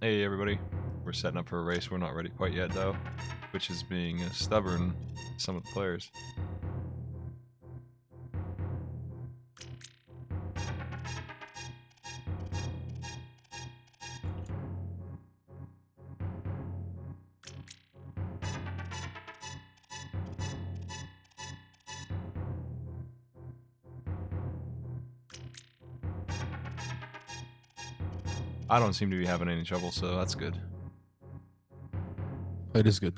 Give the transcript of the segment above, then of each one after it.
Hey everybody, we're setting up for a race. We're not ready quite yet though, which is being stubborn to some of the players. I don't seem to be having any trouble, so that's good. It is good.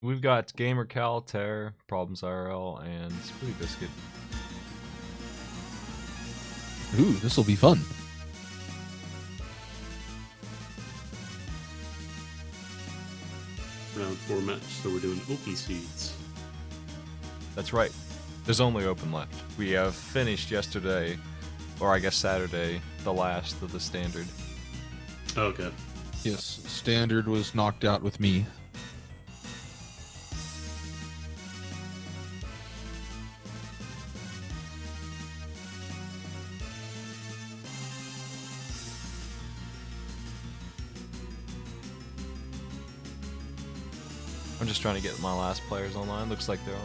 We've got Gamer Cal, Terror, Problems IRL, and Spooky Biscuit. Ooh, this will be fun. Round 4 match, so we're doing open seeds. That's right. There's only open left. We have finished yesterday, or I guess Saturday, the last of the standard. Okay. Yes, standard was knocked out with me. I'm just trying to get my last players online. Looks like they're on.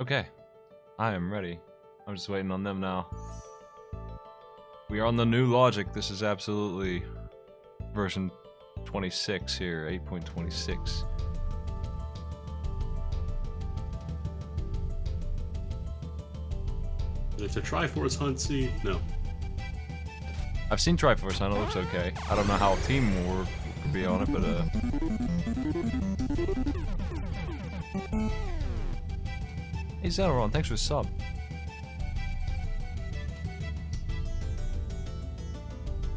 Okay, I am ready. I'm just waiting on them now. We are on the new logic. This is absolutely version 26 here, 8.26. It's a Triforce Hunt seed? No. I've seen Triforce Hunt, it looks okay. I don't know how teamwork could be on it, but Hey Zelleron, thanks for the sub.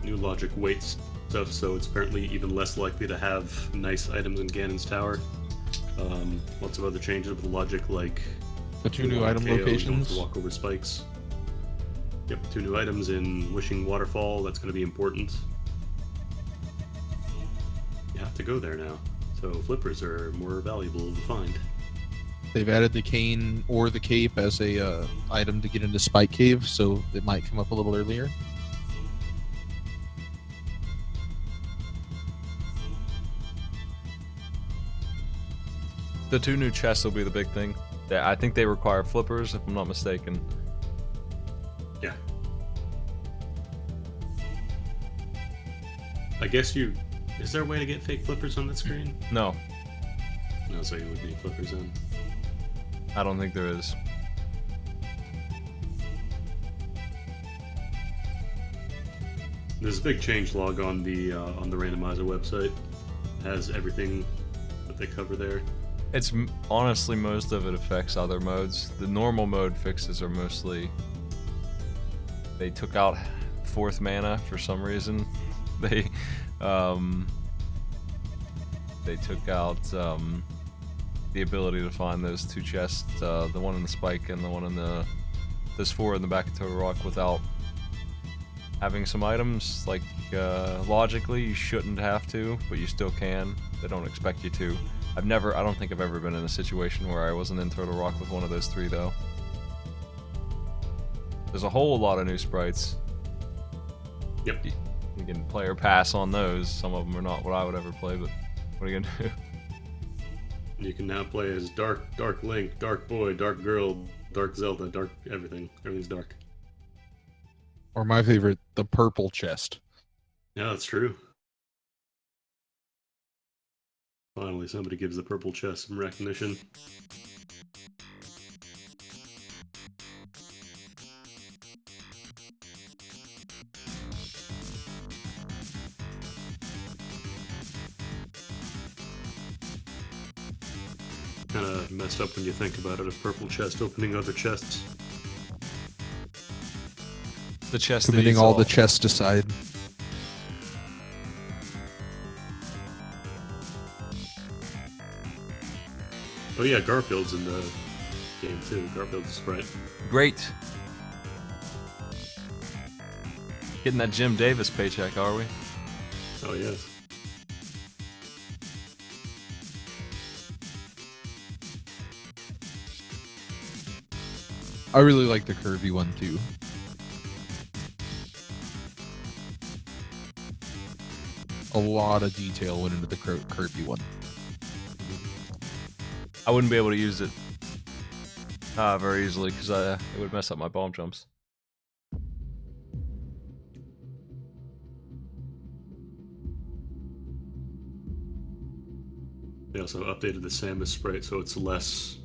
New logic weights stuff, so it's apparently even less likely to have nice items in Ganon's tower. Lots of other changes with the logic, like The two new item KO, you don't have locations. to walk over spikes. Yep, 2 new items in Wishing Waterfall. That's going to be important. You have to go there now, so flippers are more valuable to find. They've added the cane or the cape as a item to get into Spike Cave, so it might come up a little earlier. The 2 new chests will be the big thing. I think they require flippers, if I'm not mistaken. Yeah. I guess you... Is there a way to get fake flippers on that screen? No, No, so you would need flippers in. I don't think there is. There's a big change log on the randomizer website. It has everything that they cover there. It's honestly, most of it affects other modes. The normal mode fixes are mostly... They took out 4th mana for some reason. They took out the ability to find those 2 chests, the one in the spike and the one in the... There's 4 in the back of Total Rock without having some items. Like, logically you shouldn't have to, but you still can. They don't expect you to. I don't think I've ever been in a situation where I wasn't in Turtle Rock with one of those three, though. There's a whole lot of new sprites. Yep. You can play or pass on those. Some of them are not what I would ever play, but what are you gonna do? You can now play as Dark Link, Dark Boy, Dark Girl, Dark Zelda, Dark everything. Everything's dark. Or my favorite, the purple chest. Yeah, that's true. Finally, somebody gives the purple chest some recognition. Kind of messed up when you think about it, a purple chest opening other chests. The chest Committing all the chests aside. Oh yeah, Garfield's in the game too. Garfield's a sprite. Great. Getting that Jim Davis paycheck, are we? Oh yes. I really like the curvy one too. A lot of detail went into the curvy one. I wouldn't be able to use it very easily because it would mess up my bomb jumps. They also updated the Samus sprite so it's less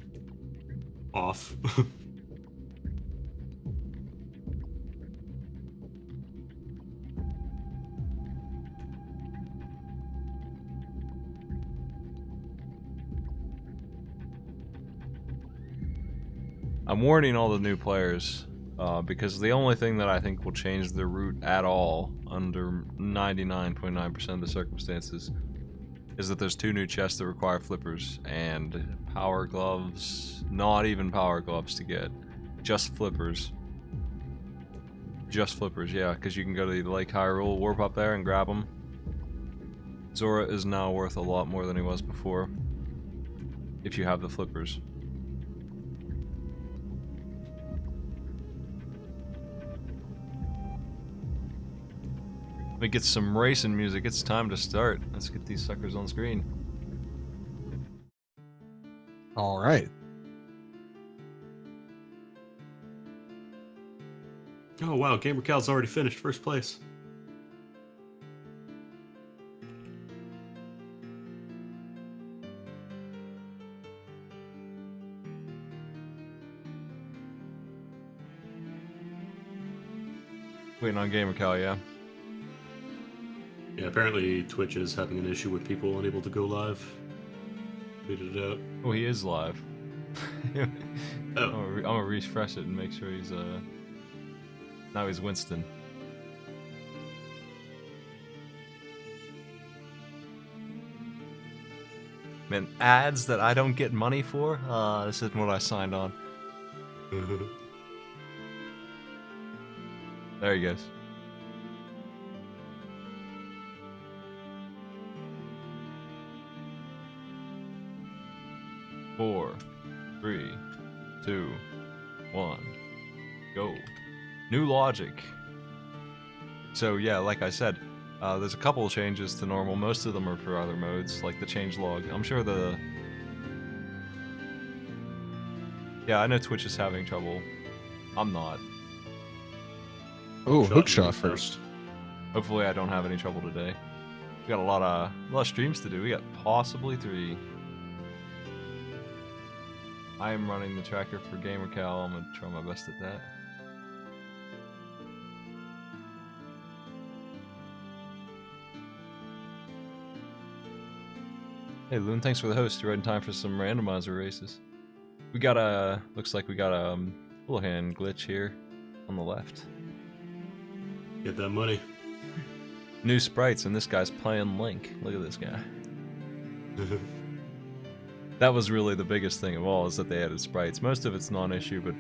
off. I'm warning all the new players because the only thing that I think will change the route at all under 99.9% of the circumstances is that there's 2 new chests that require flippers and power gloves, not even power gloves to get, just flippers. Just flippers, yeah, because you can go to the Lake Hyrule, warp up there and grab them. Zora is now worth a lot more than he was before if you have the flippers. Let me get some racing music. It's time to start. Let's get these suckers on screen. All right. Oh wow, Gamer Cal's already finished first place. Waiting on GamerCal, yeah. Yeah, apparently Twitch is having an issue with people unable to go live. Tweeted it out. Oh, he is live. I'm Oh, gonna refresh it and make sure he's now he's Winston. Man, ads that I don't get money for? This isn't what I signed on. There he goes. Four, 3, 2, 1, go. New logic. So yeah, like I said, there's a couple of changes to normal. Most of them are for other modes, like the changelog. I'm sure the... Yeah, I know Twitch is having trouble. I'm not. Oh, Hookshot hookshot first. first. Hopefully I don't have any trouble today. We got a lot of streams to do. We got possibly 3. I am running the tracker for GamerCal. I'm gonna try my best at that. Hey Loon, thanks for the host. You're right in time for some randomizer races. We got a looks like we got a little hand glitch here on the left. get that money. New sprites, and this guy's playing Link. Look at this guy. That was really the biggest thing of all, is that they added sprites. Most of it's non-issue, but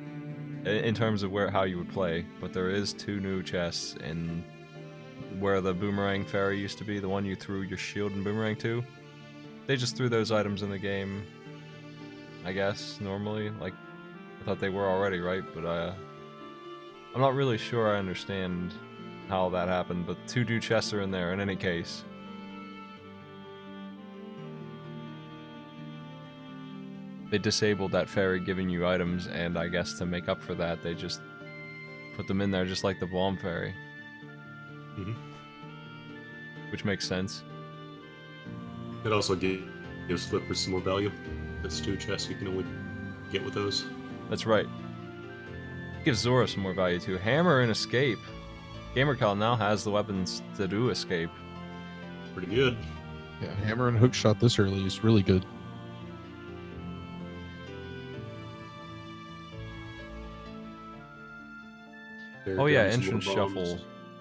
in terms of how you would play. But there is 2 new chests in where the boomerang fairy used to be, the one you threw your shield and boomerang to. they just threw those items in the game, I guess, normally. Like, I thought they were already, right? But I'm not really sure I understand how that happened, but 2 new chests are in there in any case. They disabled that fairy giving you items, and I guess to make up for that, they just put them in there just like the bomb fairy. Mm-hmm. Which makes sense. It also gives flippers some more value. That's 2 chests you can only get with those. That's right. Gives Zora some more value too. Hammer and escape. GamerCal now has the weapons to do escape. Pretty good. Yeah, hammer and hookshot this early is really good. There Oh yeah, comes more entrance bombs. shuffle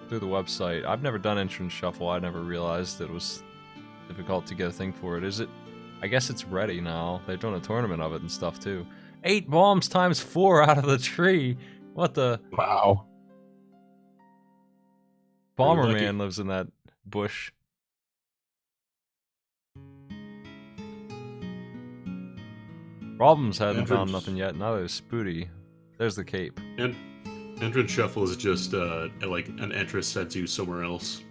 through the website. I've never done entrance shuffle. I never realized it was difficult to get a thing for it. Is it? I guess it's ready now. They're doing a tournament of it and stuff too. 8 bombs times 4 out of the tree. What the? Wow. Bomber lucky. Man lives in that bush. Problems hadn't found Entrance. nothing yet. Now there's Spooty. There's the cape. And entrance shuffle is just like an entrance sends you somewhere else.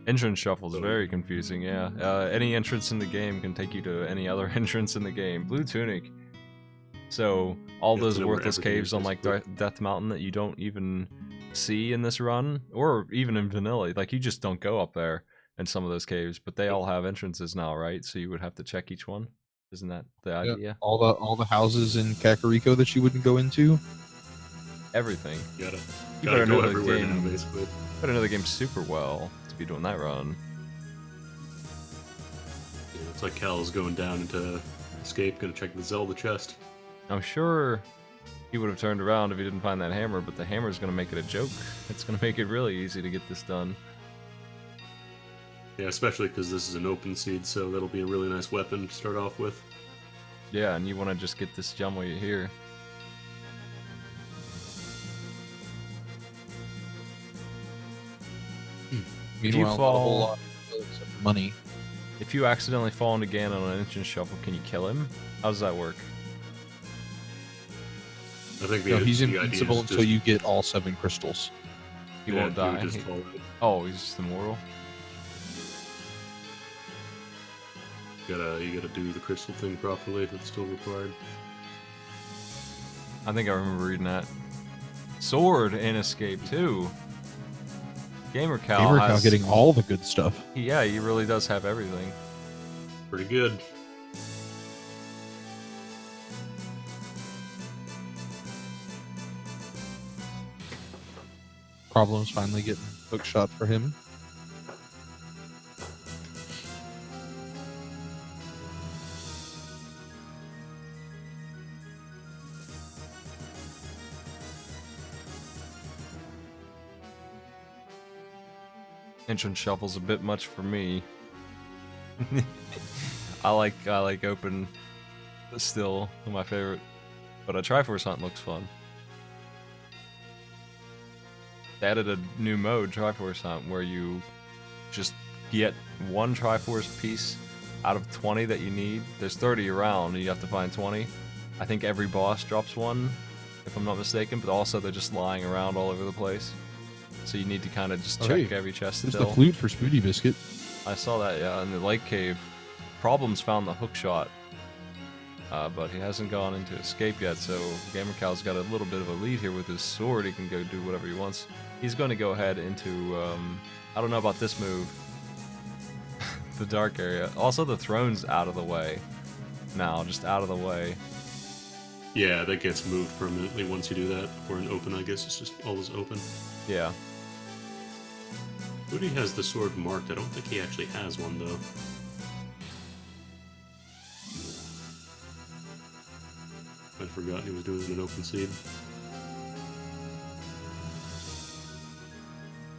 Entrance shuffle is very confusing, yeah. Any entrance in the game can take you to any other entrance in the game. Blue Tunic. So, all You have those to know where worthless everything caves is, on like basically. Death Mountain that you don't even see in this run, or even in vanilla, like you just don't go up there in some of those caves, but they all have entrances now, right? So you would have to check each one. Isn't that the Yeah, idea? all the houses in Kakariko that you wouldn't go into. Everything. You gotta better go know the everywhere game. now, basically. Better know the game super well to be doing that run. Yeah, it's like Cal's going down into escape, gonna check the Zelda chest. I'm sure he would have turned around if he didn't find that hammer, but the hammer's going to make it a joke. It's going to make it really easy to get this done. Yeah, especially because this is an open seed, so that'll be a really nice weapon to start off with. Yeah, and you want to just get this gem while you're here. Meanwhile, not a fall- whole lot except for money. If you accidentally fall into Ganon on an entrance shuffle, can you kill him? How does that work? I think No, he's the idea invincible is until just- you get all 7 crystals. He yeah, won't die. Just fall out. Oh, he's just immortal? You gotta do the crystal thing properly if it's still required. I think I remember reading that. Sword and escape, too. GamerCal GamerCal has... getting all the good stuff. Yeah, he really does have everything. Pretty good. Problems finally getting hookshot for him. Entrance shuffle's a bit much for me. I like open still, my favorite. But a Triforce Hunt looks fun. They added a new mode, Triforce Hunt, where you just get one Triforce piece out of 20 that you need. There's 30 around, and you have to find 20. I think every boss drops one, if I'm not mistaken, but also they're just lying around all over the place. So you need to kind of just Oh, check hey, every chest There's still. the flute for Spooty Biscuit. I saw that, yeah, in the Lake Cave. Problems found the hook shot, but he hasn't gone into escape yet, so GamerCal's got a little bit of a lead here with his sword. He can go do whatever he wants. He's going to go ahead into, I don't know about this move, the dark area. Also, the throne's out of the way now, just out of the way. Yeah, that gets moved permanently once you do that. Or in open, I guess it's just always open. Yeah. Booty has the sword marked. I don't think he actually has one, though. I'd forgotten he was doing an open seed.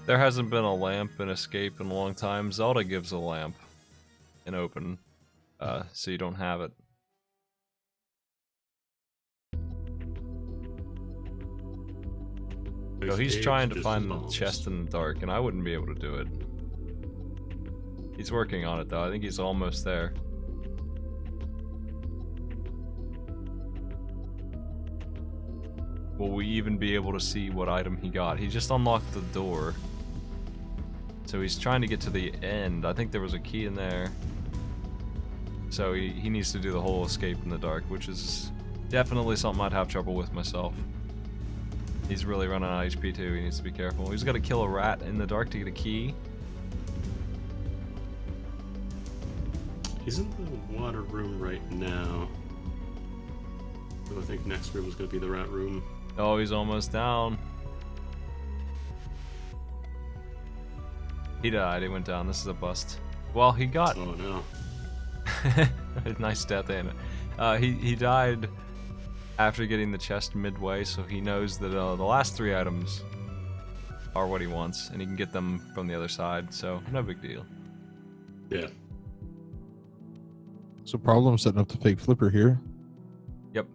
There hasn't been a lamp in escape in a long time. Zelda gives a lamp in open, so you don't have it. So he's Escape, trying to just find the bombs. chest in the dark, and I wouldn't be able to do it. He's working on it, though. I think he's almost there. will we even be able to see what item he got. He just unlocked the door. So he's trying to get to the end. I think there was a key in there. So he needs to do the whole escape in the dark, which is definitely something I'd have trouble with myself. He's really running out of HP too, he needs to be careful. He's got to kill a rat in the dark to get a key. He's in the water room right now. So I think next room is going to be the rat room. Oh, he's almost down. He died, he went down. This is a bust. Well, he got... Oh no. Nice death, ain't it? He died after getting the chest midway, so he knows that the last 3 items are what he wants, and he can get them from the other side, so no big deal. Yeah. So problem setting up the fake flipper here. Yep.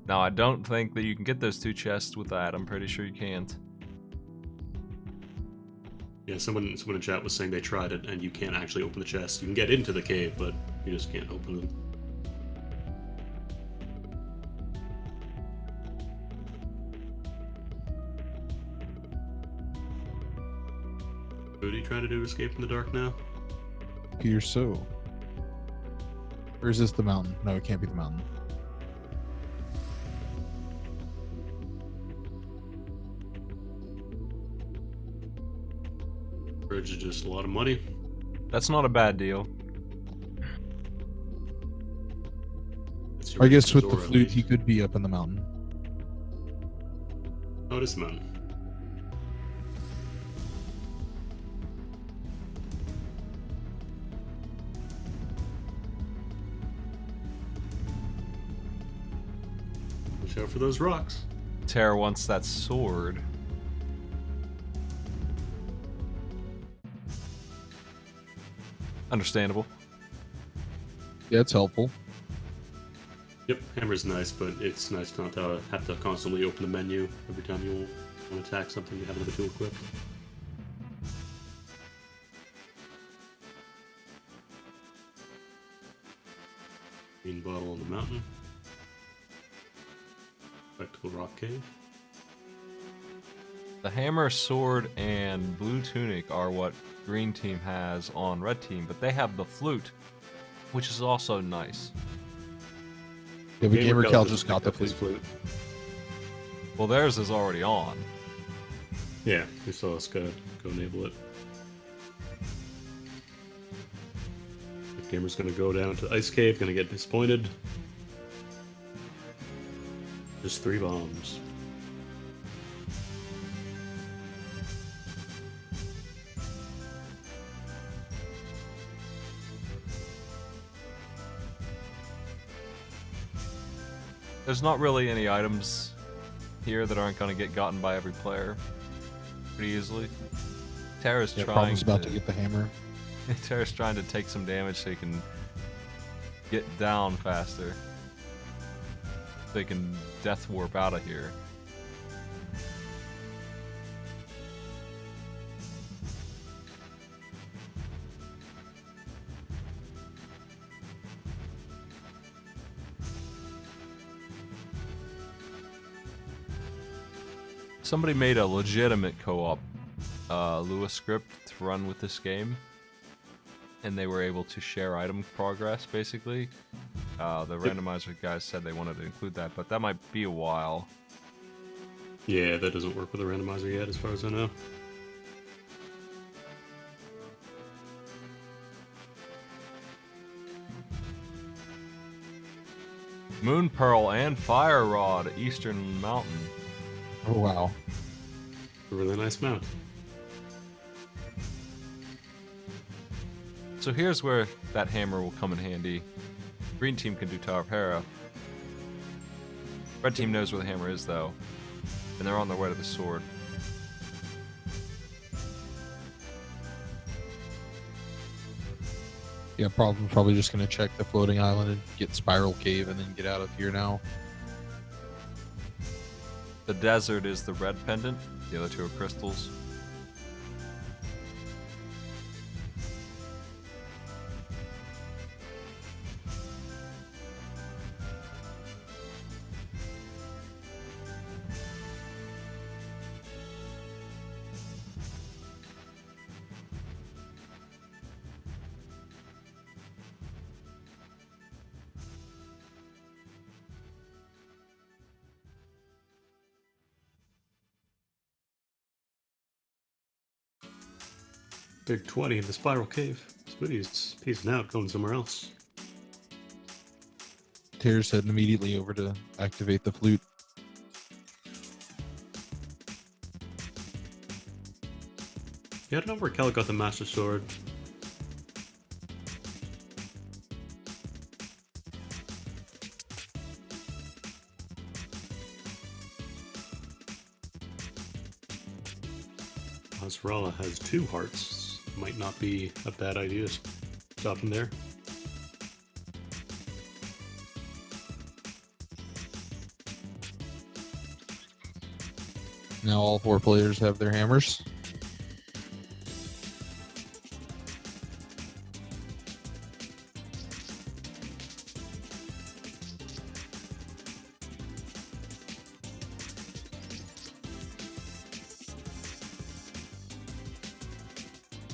Now, I don't think that you can get those 2 chests with that. I'm pretty sure you can't. Yeah, someone in chat was saying they tried it, and you can't actually open the chest. You can get into the cave, but you just can't open them. What are you trying to do to escape in the dark now? Appears so. Or is this the mountain? No, it can't be the mountain. Bridge is just a lot of money. That's not a bad deal. It's your I guess with the resort, at flute, least. he could be up in the mountain. Oh, it is the mountain. Watch out for those rocks. Terra wants that sword. Understandable. Yeah, it's helpful. Yep, hammer's nice, but it's nice not to have to constantly open the menu every time you want to attack something. You have another tool equipped. Green bottle on the mountain. Spectacle rock cave. The hammer, sword, and blue tunic are what green team has on red team, but they have the flute, which is also nice. Yeah, but Gamer Gamer Cal just got the picked up his flute. Well, theirs is already on. Yeah, we saw us go enable it. The gamer's gonna go down to the ice cave, gonna get disappointed. Just 3 bombs. There's not really any items here that aren't going to get gotten by every player pretty easily. Terra's Yeah, trying Problem's about to get the hammer. Terra's trying to take some damage so he can get down faster. So he can death warp out of here. Somebody made a legitimate co-op Lua script to run with this game, and they were able to share item progress, basically. The randomizer guys said they wanted to include that, but that might be a while. Yeah, that doesn't work with a randomizer yet, as far as I know. Moon Pearl and Fire Rod, Eastern Mountain. Oh, wow. A really nice mount. So here's where that hammer will come in handy. Green team can do Tower of Hera. Red team knows where the hammer is, though, and they're on their way to the sword. Yeah, Problem's probably just going to check the floating island and get Spiral Cave and then get out of here now. The desert is the red pendant, the other 2 are crystals. Big 20 in the spiral cave. Spoody's peacing out, going somewhere else. Tears heading immediately over to activate the flute. Yeah, I don't know where Kel got the Master Sword. Azrala has 2 hearts. Might not be a bad idea to stop him there. Now all 4 players have their hammers.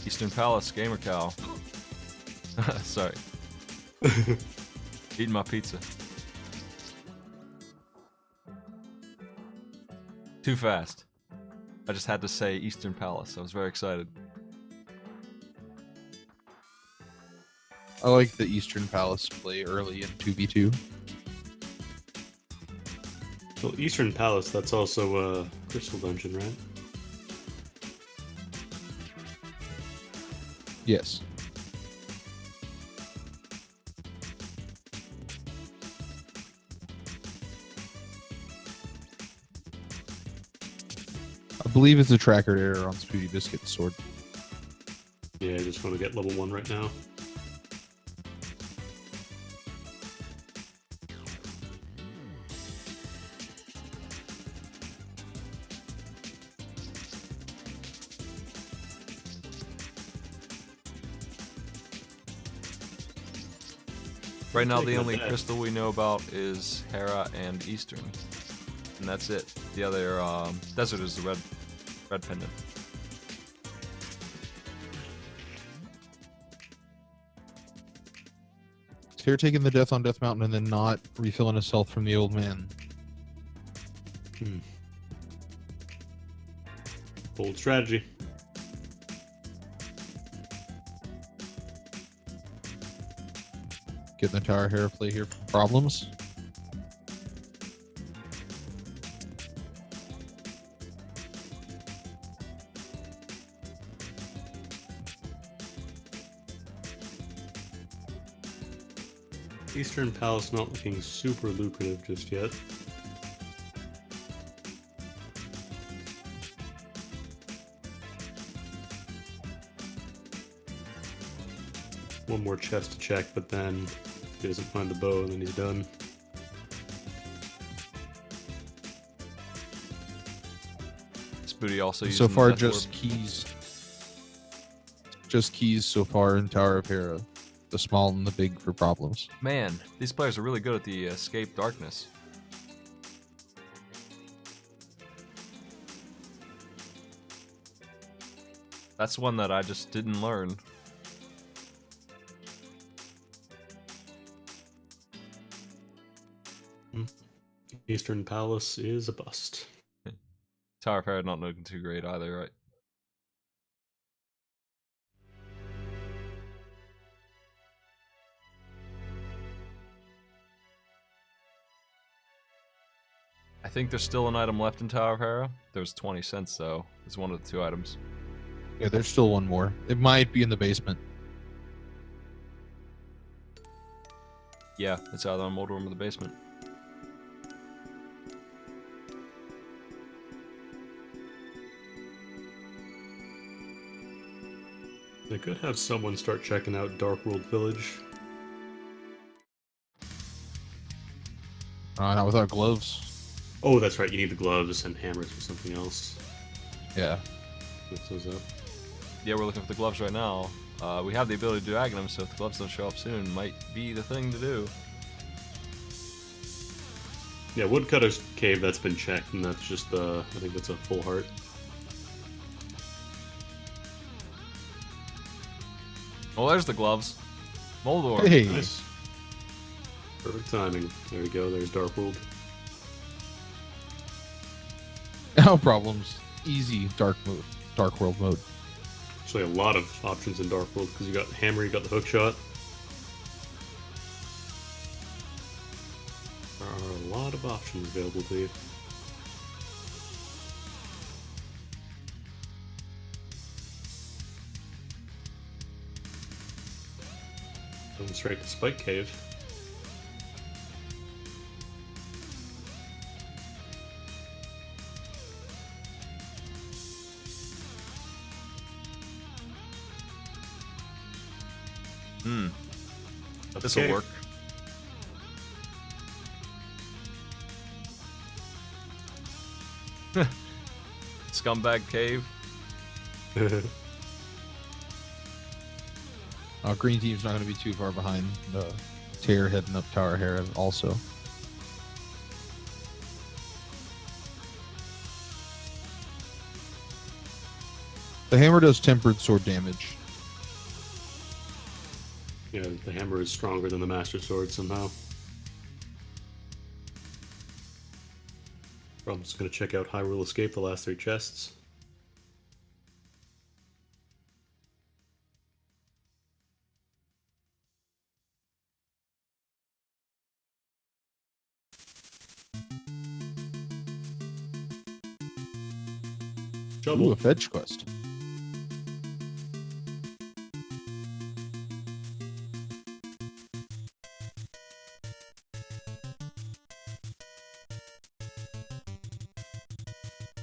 Eastern Palace, Gamer Cow. Sorry. Eating my pizza. Too fast. I just had to say Eastern Palace. I was very excited. I like the Eastern Palace play early in 2v2. Well, Eastern Palace, that's also a Crystal Dungeon, right? Yes. I believe it's a tracker error on Spoody Biscuit's sword. Yeah, I just want to get level 1 right now. Right now, the Taking a only bet. crystal we know about is Hera and Eastern, and that's it. The other desert is the red pendant. Tear taking the death on Death Mountain and then not refilling his health from the old man. Bold strategy. Getting the Tower Hera play here for problems. Eastern Palace not looking super lucrative just yet. One more chest to check, but then if he doesn't find the bow, then he's done. Spoody also using So far, the death just orb. keys. Just keys so far in Tower of Hera. The small and the big for problems. Man, these players are really good at the escape darkness. That's one that I just didn't learn. Eastern Palace is a bust. Tower of Hera not looking too great either, right? I think there's still an item left in Tower of Hera. There's 20 cents though. It's one of the 2 items. Yeah, there's still one more. It might be in the basement. Yeah, it's either on Mold Room or the basement. They could have someone start checking out Dark World Village. Not without gloves. Oh, that's right, you need the gloves and hammers or something else. Yeah. Mix those up. Yeah, we're looking for the gloves right now. We have the ability to do Aghanim, so if the gloves don't show up soon, might be the thing to do. Yeah, Woodcutter's Cave, that's been checked, and that's just, I think that's a full heart. Oh, there's the gloves. Moldor. Hey. Nice. Perfect timing. There we go, there's Dark World. No problems. Easy dark world mode. Actually, a lot of options in Dark World because you got hammer, you got the hook shot. There are a lot of options available to you. Going straight to Spike Cave. This'll Okay. work. Scumbag cave. Green team's not going to be too far behind. Tear heading up Tower Hera also. The hammer does tempered sword damage. Yeah, the hammer is stronger than the Master Sword somehow. I'm just going to check out Hyrule Escape, the last 3 chests. Shovel. Ooh, a fetch quest.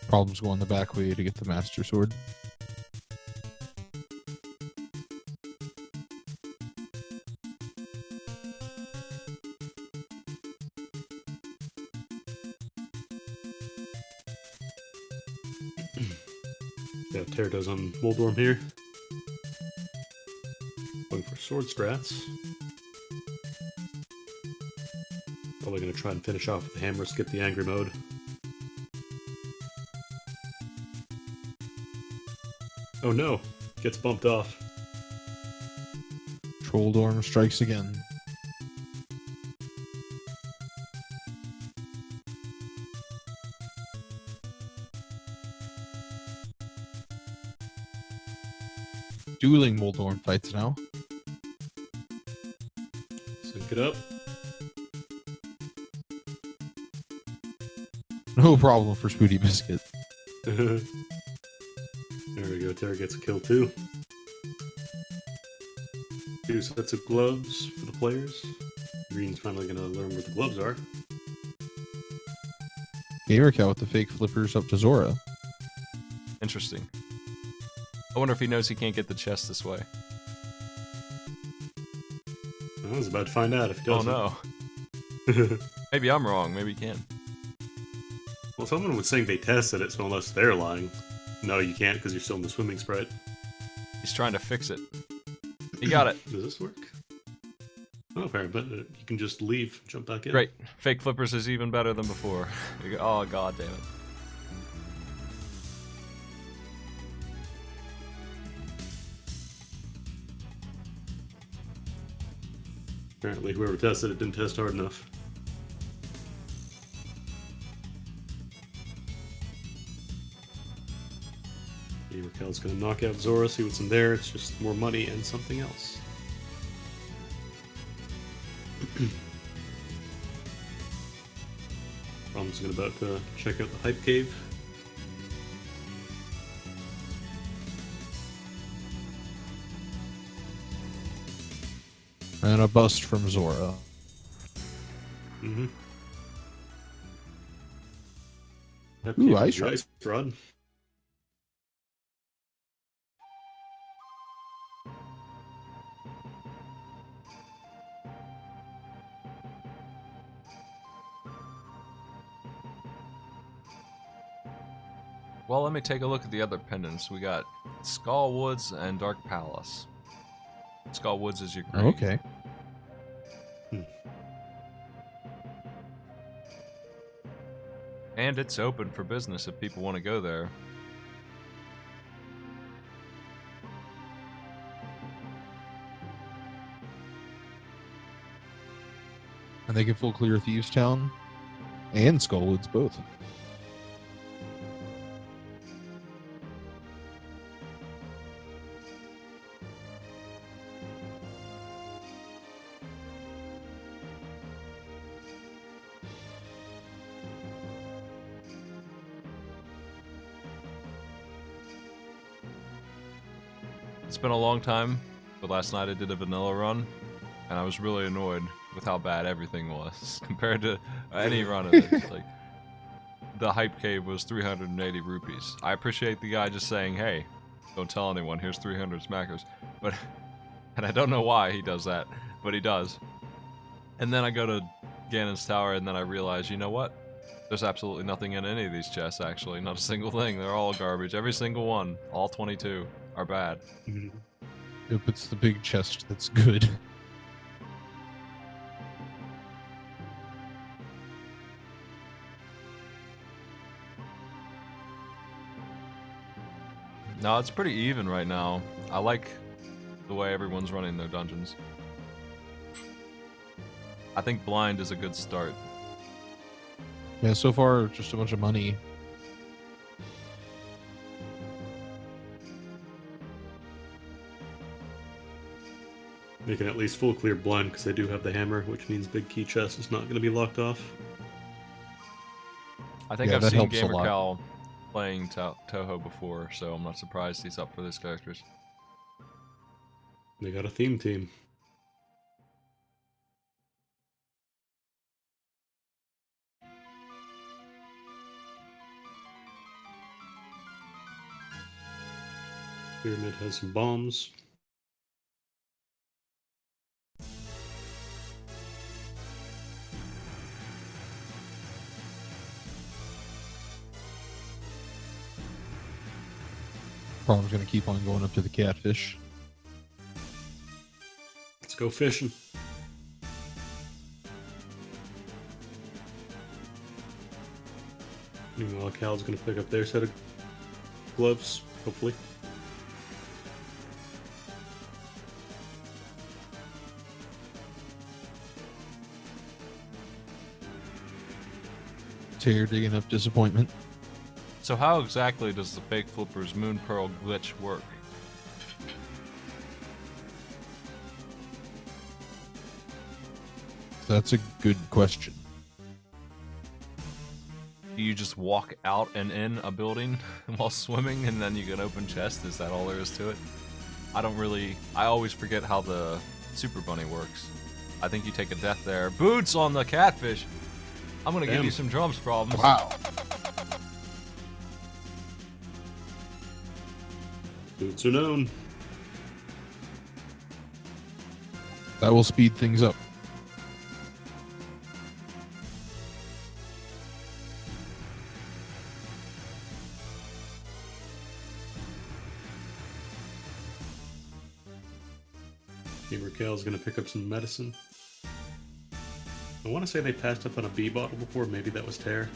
Problems going the back way to get the Master Sword. Yeah, Pterodon's on Moldorm here. Going for sword strats. Probably going to try and finish off with the hammer, skip the angry mode. Oh no! Gets bumped off. Trolldorm strikes again. Dueling Moldorm fights now. Sync it up. No problem for Spooty Biscuit. There we go, Terra gets a kill too. 2 sets of gloves for the players. Green's finally gonna learn where the gloves are. Gamer Cow with the fake flippers up to Zora. Interesting. I wonder if he knows he can't get the chest this way. I was about to find out if he Oh doesn't. no. Maybe I'm wrong. Maybe he can. Well, someone was saying they tested it, so unless they're lying. No, you can't because you're still in the swimming sprite. He's trying to fix it. He got it. Does this work? Oh, apparently, but you can just leave, jump back in. Great. Fake flippers is even better than before. Oh god damn it. Apparently, whoever tested it didn't test hard enough. Raquel's gonna knock out Zora, see what's in there. It's just more money and something else. Rom's about to check out the Hype Cave. And a bust from Zora. Mm-hmm. Ooh, ice rod. Ice rod. Well, let me take a look at the other pendants. We got Skull Woods and Dark Palace. Skull Woods is your green. Okay. And it's open for business if people want to go there. And they can full clear Thieves Town and Skullwoods both. It's been a long time, but last night I did a vanilla run, and I was really annoyed with how bad everything was compared to any run of it. Like, the hype cave was 380 rupees. I appreciate the guy just saying, hey, don't tell anyone, here's 300 smackers. But, and I don't know why he does that, but he does. And then I go to Ganon's Tower, and then I realize, you know what? There's absolutely nothing in any of these chests, actually. Not a single thing. They're all garbage. Every single one, all 22, are bad. Yep, it's the big chest that's good. No, it's pretty even right now. I like the way everyone's running their dungeons. I think blind is a good start. Yeah, so far, just a bunch of money. They can at least full clear blind because they do have the hammer, which means big key chest is not going to be locked off. I think Yeah, I've that seen helps a lot. GamerCal playing Toho before, so I'm not surprised he's up for this characters. They got a theme team. Pyramid has some bombs. Problem's gonna keep on going up to the catfish. Let's go fishing. Meanwhile, Cal's going to pick up their set of gloves, hopefully. Tear digging up disappointment. So how exactly does the fake flipper's Moon Pearl glitch work? That's a good question. Do you just walk out and in a building while swimming and then you can open chest? Is that all there is to it? I always forget how the Super Bunny works. I think you take a death there. Boots on the catfish! I'm gonna give you some drums problems. Wow. Boots are known. That will speed things up. Cal's going to pick up some medicine. I want to say they passed up on a B bottle before. Maybe that was Tear.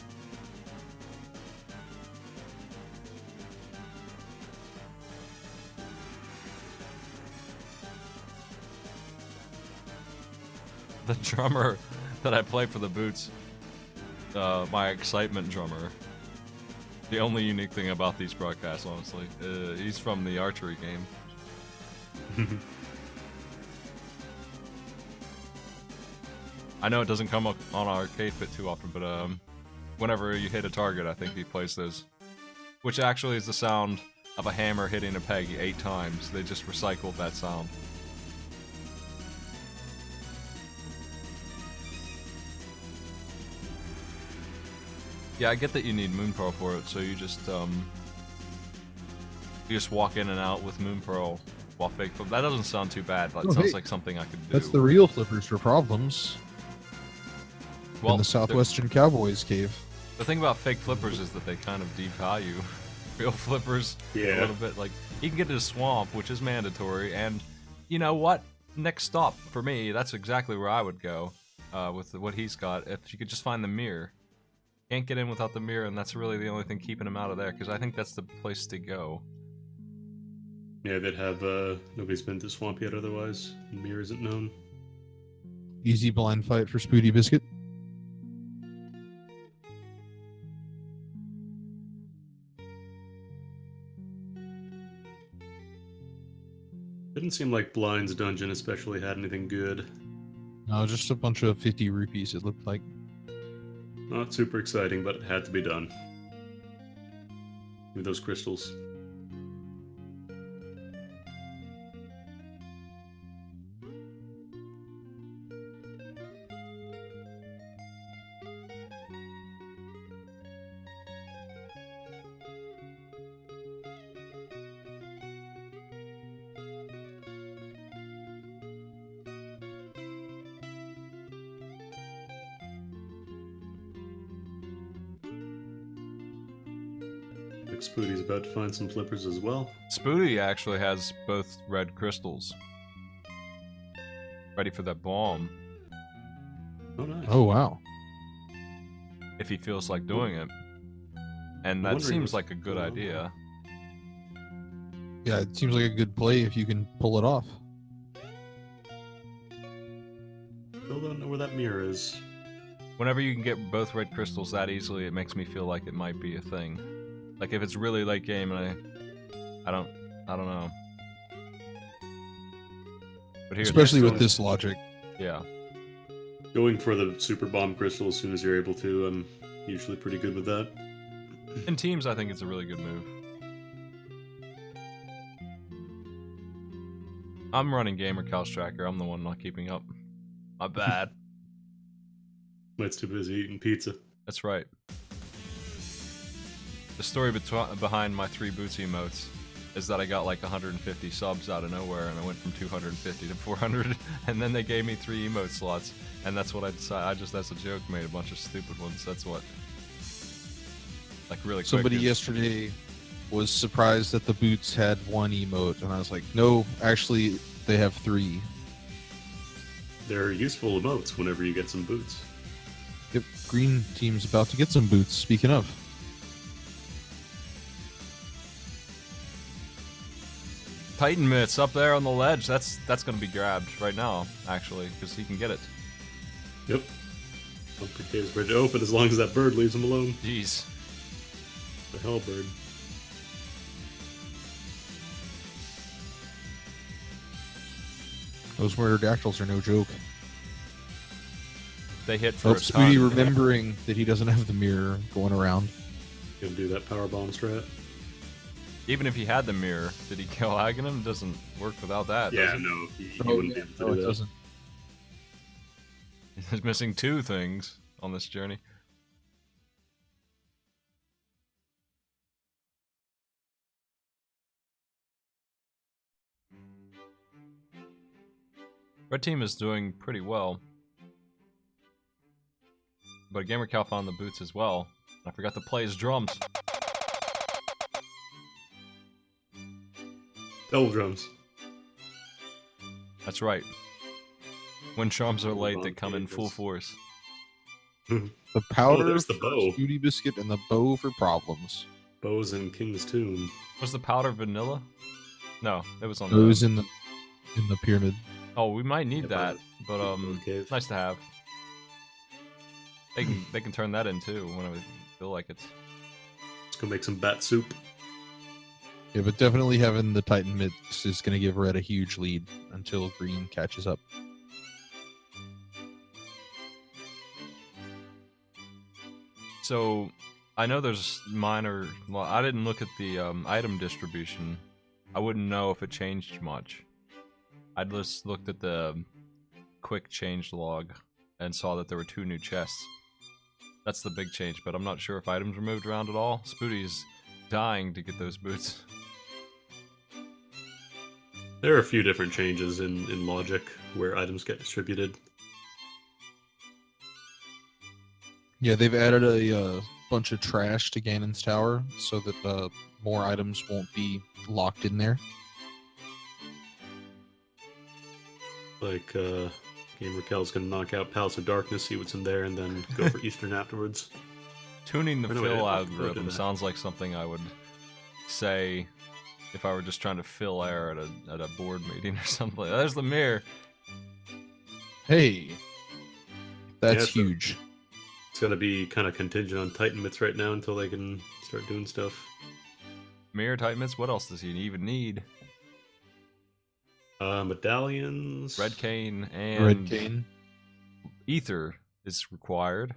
The drummer that I play for the Boots, my excitement drummer. The only unique thing about these broadcasts, honestly, he's from the archery game. I know it doesn't come up on Arcade Fit too often, but whenever you hit a target, I think he plays those. Which actually is the sound of a hammer hitting a peg 8 times. They just recycled that sound. Yeah, I get that you need Moon Pearl for it, so you just walk in and out with Moon Pearl while fake flip. That doesn't sound too bad. That sounds like something I could do. That's the real flippers for problems. Well, in the Southwestern Cowboys cave. The thing about fake flippers is that they kind of devalue real flippers a little bit. Like, you can get to the swamp, which is mandatory, and you know what? Next stop for me, that's exactly where I would go with what he's got. If you could just find the mirror. Can't get in without the mirror, and that's really the only thing keeping him out of there, because I think that's the place to go. Yeah, they'd have, nobody's been to swamp yet otherwise. The mirror isn't known. Easy blind fight for Spooty Biscuit. Didn't seem like Blind's dungeon especially had anything good. No, just a bunch of 50 rupees, it looked like. Not super exciting, but it had to be done. Give me those crystals. like Spoody's about to find some flippers as well. Spooty actually has both red crystals. Ready for that bomb. Oh, nice. Oh wow. If he feels like doing it. And I'm that wondering seems what's like a good going on. idea. Yeah, it seems like a good play if you can pull it off. Still don't know where that mirror is. Whenever you can get both red crystals that easily, it makes me feel like it might be a thing. Like if it's really late game and I don't know. But here, Especially with so- this logic. yeah. Going for the super bomb crystal as soon as you're able to, I'm usually pretty good with that. In teams, I think it's a really good move. I'm running Gamer Couch Tracker. I'm the one not keeping up. My bad. Mike's too busy eating pizza. That's right. The story behind my 3 boots emotes is that I got like 150 subs out of nowhere, and I went from 250 to 400, and then they gave me 3 emote slots, and that's what I decided. That's a joke, made a bunch of stupid ones. That's what. Like really quick. Somebody yesterday was surprised that the boots had 1 emote, and I was like, no, actually, they have 3. They're useful emotes whenever you get some boots. Yep, green team's about to get some boots, speaking of. Titan mitts up there on the ledge. That's gonna be grabbed right now, actually, because he can get it. Yep. Bumper cave's ready to open as long as that bird leaves him alone. Jeez. The hell bird. Those pterodactyls are no joke. They hit for Oh, a Spoody ton. remembering that he doesn't have the mirror going around. Gonna do that power bomb strat. Even if he had the mirror, did he kill Ganon? It doesn't work without that. Yeah, does it? no, he Oh, wouldn't yeah, be able to no, do it that. doesn't. He's missing 2 things on this journey. Red team is doing pretty well. But Gamer Cal found the boots as well. I forgot to play his drums. Double drums. That's right. When charms are Hold late, on, they come in full Peters. force. The powder there's the for bow. Spoody Biscuit and the bow for problems. Bows in King's Tomb. Was the powder vanilla? No, it was on It was in the pyramid. Oh, we might need Yeah, that, but cave. it's nice to have. They can turn that in too whenever they feel like it. Let's go make some bat soup. Yeah, but definitely having the Titan mitts is going to give Red a huge lead until Green catches up. So, I know there's minor. Well, I didn't look at the item distribution. I wouldn't know if it changed much. I just looked at the quick change log and saw that there were 2 new chests. That's the big change, but I'm not sure if items were moved around at all. Spoody's dying to get those boots. There are a few different changes in logic where items get distributed. Yeah, they've added a bunch of trash to Ganon's tower so that more items won't be locked in there. Like, Gamer Cal's gonna knock out Palace of Darkness, see what's in there, and then go for Eastern afterwards. Tuning the Anyway, fill I'll do algorithm that. sounds like something I would say if I were just trying to fill air at a board meeting or something. There's the mirror. Hey, that's Yeah, so- huge. It's gonna be kind of contingent on Titan mitts right now until they can start doing stuff. Mirror type mitts. What else does he even need? Medallions. Red cane and Red cane. ether is required.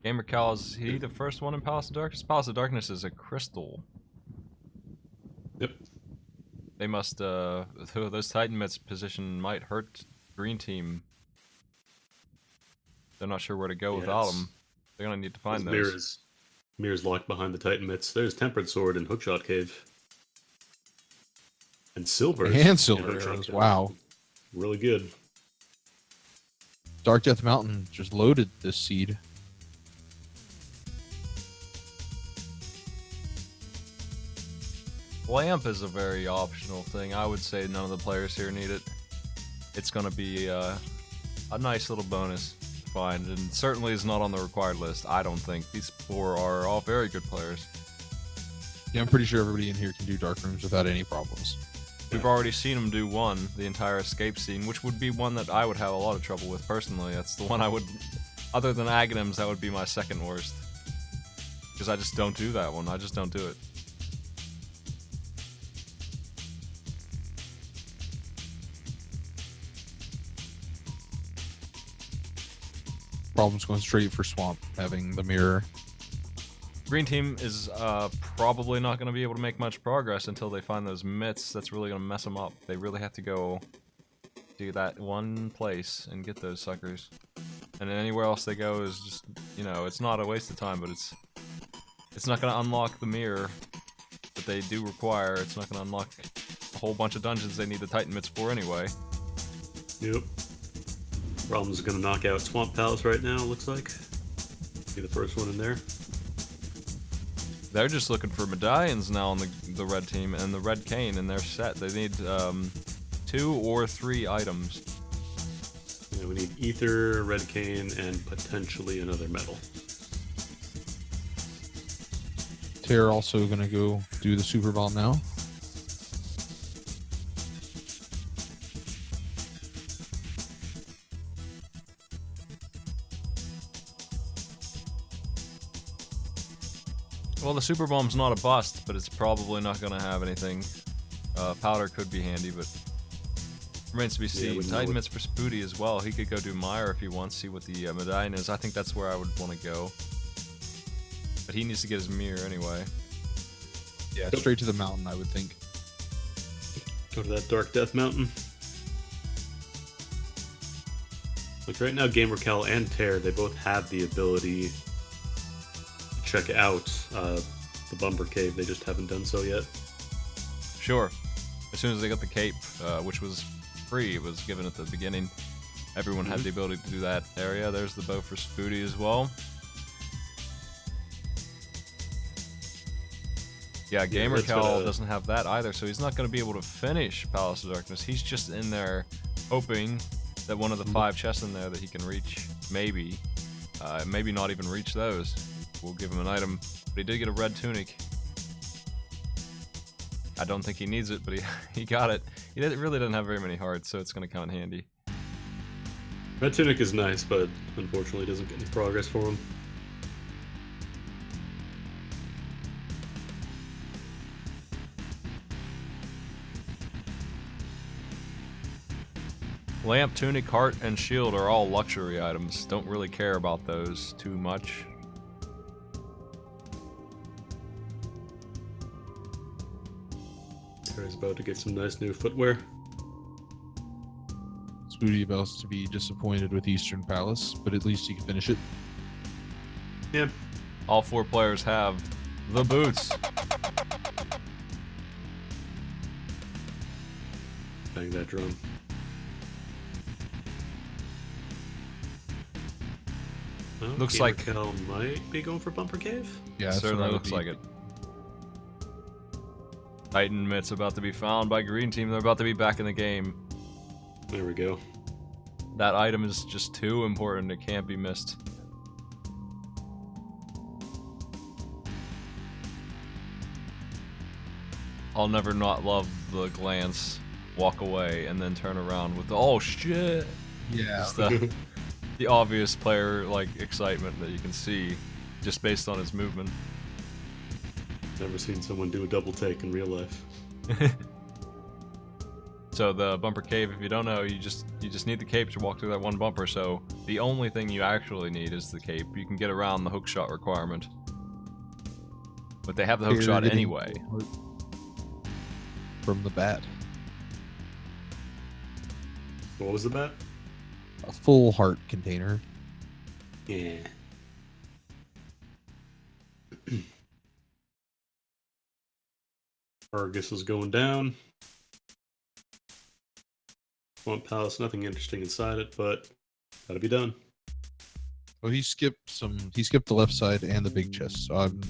Gamer Cal, is he the first one in Palace of Darkness? Palace of Darkness is a crystal. Yep. They must, those Titan mitts position might hurt Green Team. They're not sure where to go without it's- them. They're gonna need to find There's those. mirrors locked behind the Titan mitts. There's Tempered Sword and Hookshot Cave. And Silver. And silver arrows. Wow. Really good. Dark Death Mountain just loaded this seed. Lamp is a very optional thing. I would say none of the players here need it. It's going to be a nice little bonus to find, and certainly is not on the required list. I don't think. These four are all very good players. Yeah, I'm pretty sure everybody in here can do dark rooms without any problems. We've already seen them do one, the entire escape scene, which would be one that I would have a lot of trouble with personally. That's the one I would, other than Aghanims, that would be my second worst. Because I just don't do that one. I just don't do it. Problems going straight for Swamp, having the mirror. Green team is probably not going to be able to make much progress until they find those myths. That's really going to mess them up. They really have to go to that one place and get those suckers. And then anywhere else they go is just, you know, it's not a waste of time, but it's not going to unlock the mirror that they do require. It's not going to unlock a whole bunch of dungeons they need the Titan myths for anyway. Yep. Problem's gonna knock out Swamp Palace right now, looks like. Be the first one in there. They're just looking for medallions now on the red team and the red cane, and they're set. They need 2 or 3 items. Yeah, we need Ether, Red Cane, and potentially another metal. Terror also gonna go do the super bomb now. Well, the super bomb's not a bust, but it's probably not going to have anything. Powder could be handy, but remains to be seen. wouldn't know Titan what- myths for Spooty as well. He could go do Mire if he wants, see what the medallion is. I think that's where I would want to go. But he needs to get his mirror anyway. Yeah, straight to the mountain, I would think. Go to that Dark Death Mountain. Like right now, Gamercal and Tear, they both have the ability to check out the Bumper Cave. They just haven't done so yet. Sure. As soon as they got the cape, which was free, it was given at the beginning, everyone had the ability to do that area. There's the bow for Spooty as well. Yeah, Yeah, that's Gamercal what, doesn't have that either, so he's not going to be able to finish Palace of Darkness. He's just in there hoping that one of the 5 chests in there that he can reach, maybe not even reach those. We'll give him an item, but he did get a red tunic. I don't think he needs it, but he got it. He really doesn't have very many hearts, so it's going to come in handy. Red Tunic is nice, but unfortunately doesn't get any progress for him. Lamp, tunic, heart, and shield are all luxury items. Don't really care about those too much. Terry's about to get some nice new footwear. Spooty about to be disappointed with Eastern Palace, but at least he can finish it. Yeah. All 4 players have the boots. Bang that drum. Well, Looks like- Gamercal might be going for Bumper Cave. Yeah, that's what Certainly I would looks be- like it. Titan myths about to be found by Green Team. They're about to be back in the game. There we go. That item is just too important. It can't be missed. I'll never not love the glance, walk away, and then turn around with the, oh shit! Yeah. Just the obvious player like excitement that you can see just based on his movement. Never seen someone do a double take in real life. So the bumper cave, if you don't know, you just need the cape to walk through that one bumper. So the only thing you actually need is the cape. You can get around the hookshot requirement, but they have the You're hookshot getting anyway. From the bat. What was the bet? A full heart container. Yeah. Argus is going down. Swamp Palace, nothing interesting inside it, but Gotta be done. Well, he skipped the left side and the big chest, so I'm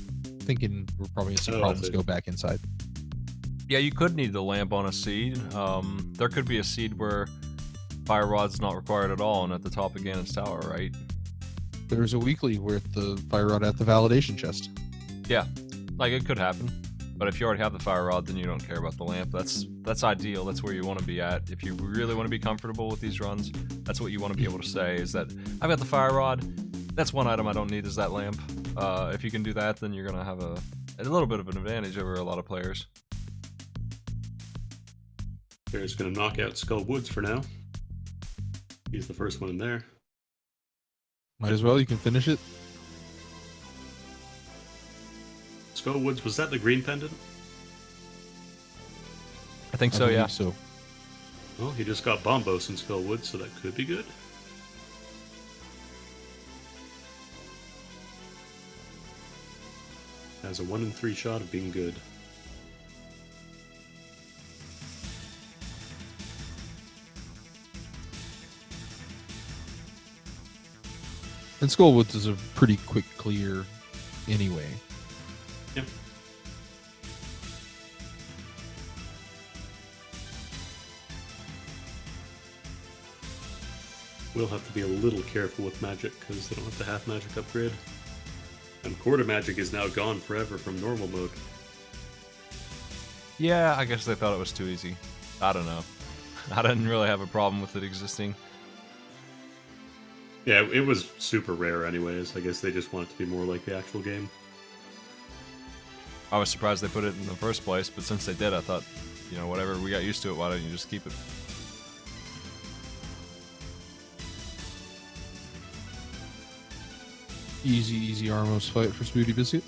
thinking we're probably gonna see Oh, I problems see. go back inside. Yeah, you could need the lamp on a seed. There could be a seed where fire rod's not required at all, and at the top of Ganon's tower, right? There's a weekly with the fire rod at the validation chest. Yeah, like it could happen. But if you already have the fire rod, then you don't care about the lamp. That's ideal. That's where you want to be at. If you really want to be comfortable with these runs, that's what you want to be able to say, is that I've got the fire rod. That's one item I don't need, is that lamp. If you can do that, then you're going to have a little bit of an advantage over a lot of players. Bear's gonna knock out Skull Woods for now. He's the first one in there. Might as well. You can finish it. Skull Woods, was that the green pendant? I think I so, believe yeah. So Well, he just got Bombos in Skull Woods, so that could be good. Has a 1 in 3 shot of being good. and Skullwoods is a pretty quick clear, anyway. Yep. We'll have to be a little careful with magic because they don't have the half magic upgrade. And quarter magic is now gone forever from normal mode. Yeah, I guess they thought it was too easy. I don't know. I didn't really have a problem with it existing. Yeah, it was super rare anyways. I guess they just want it to be more like the actual game. I was surprised they put it in the first place, but since they did, I thought, you know, whatever, we got used to it, why don't you just keep it? Easy Armos fight for Smoothie Biscuit.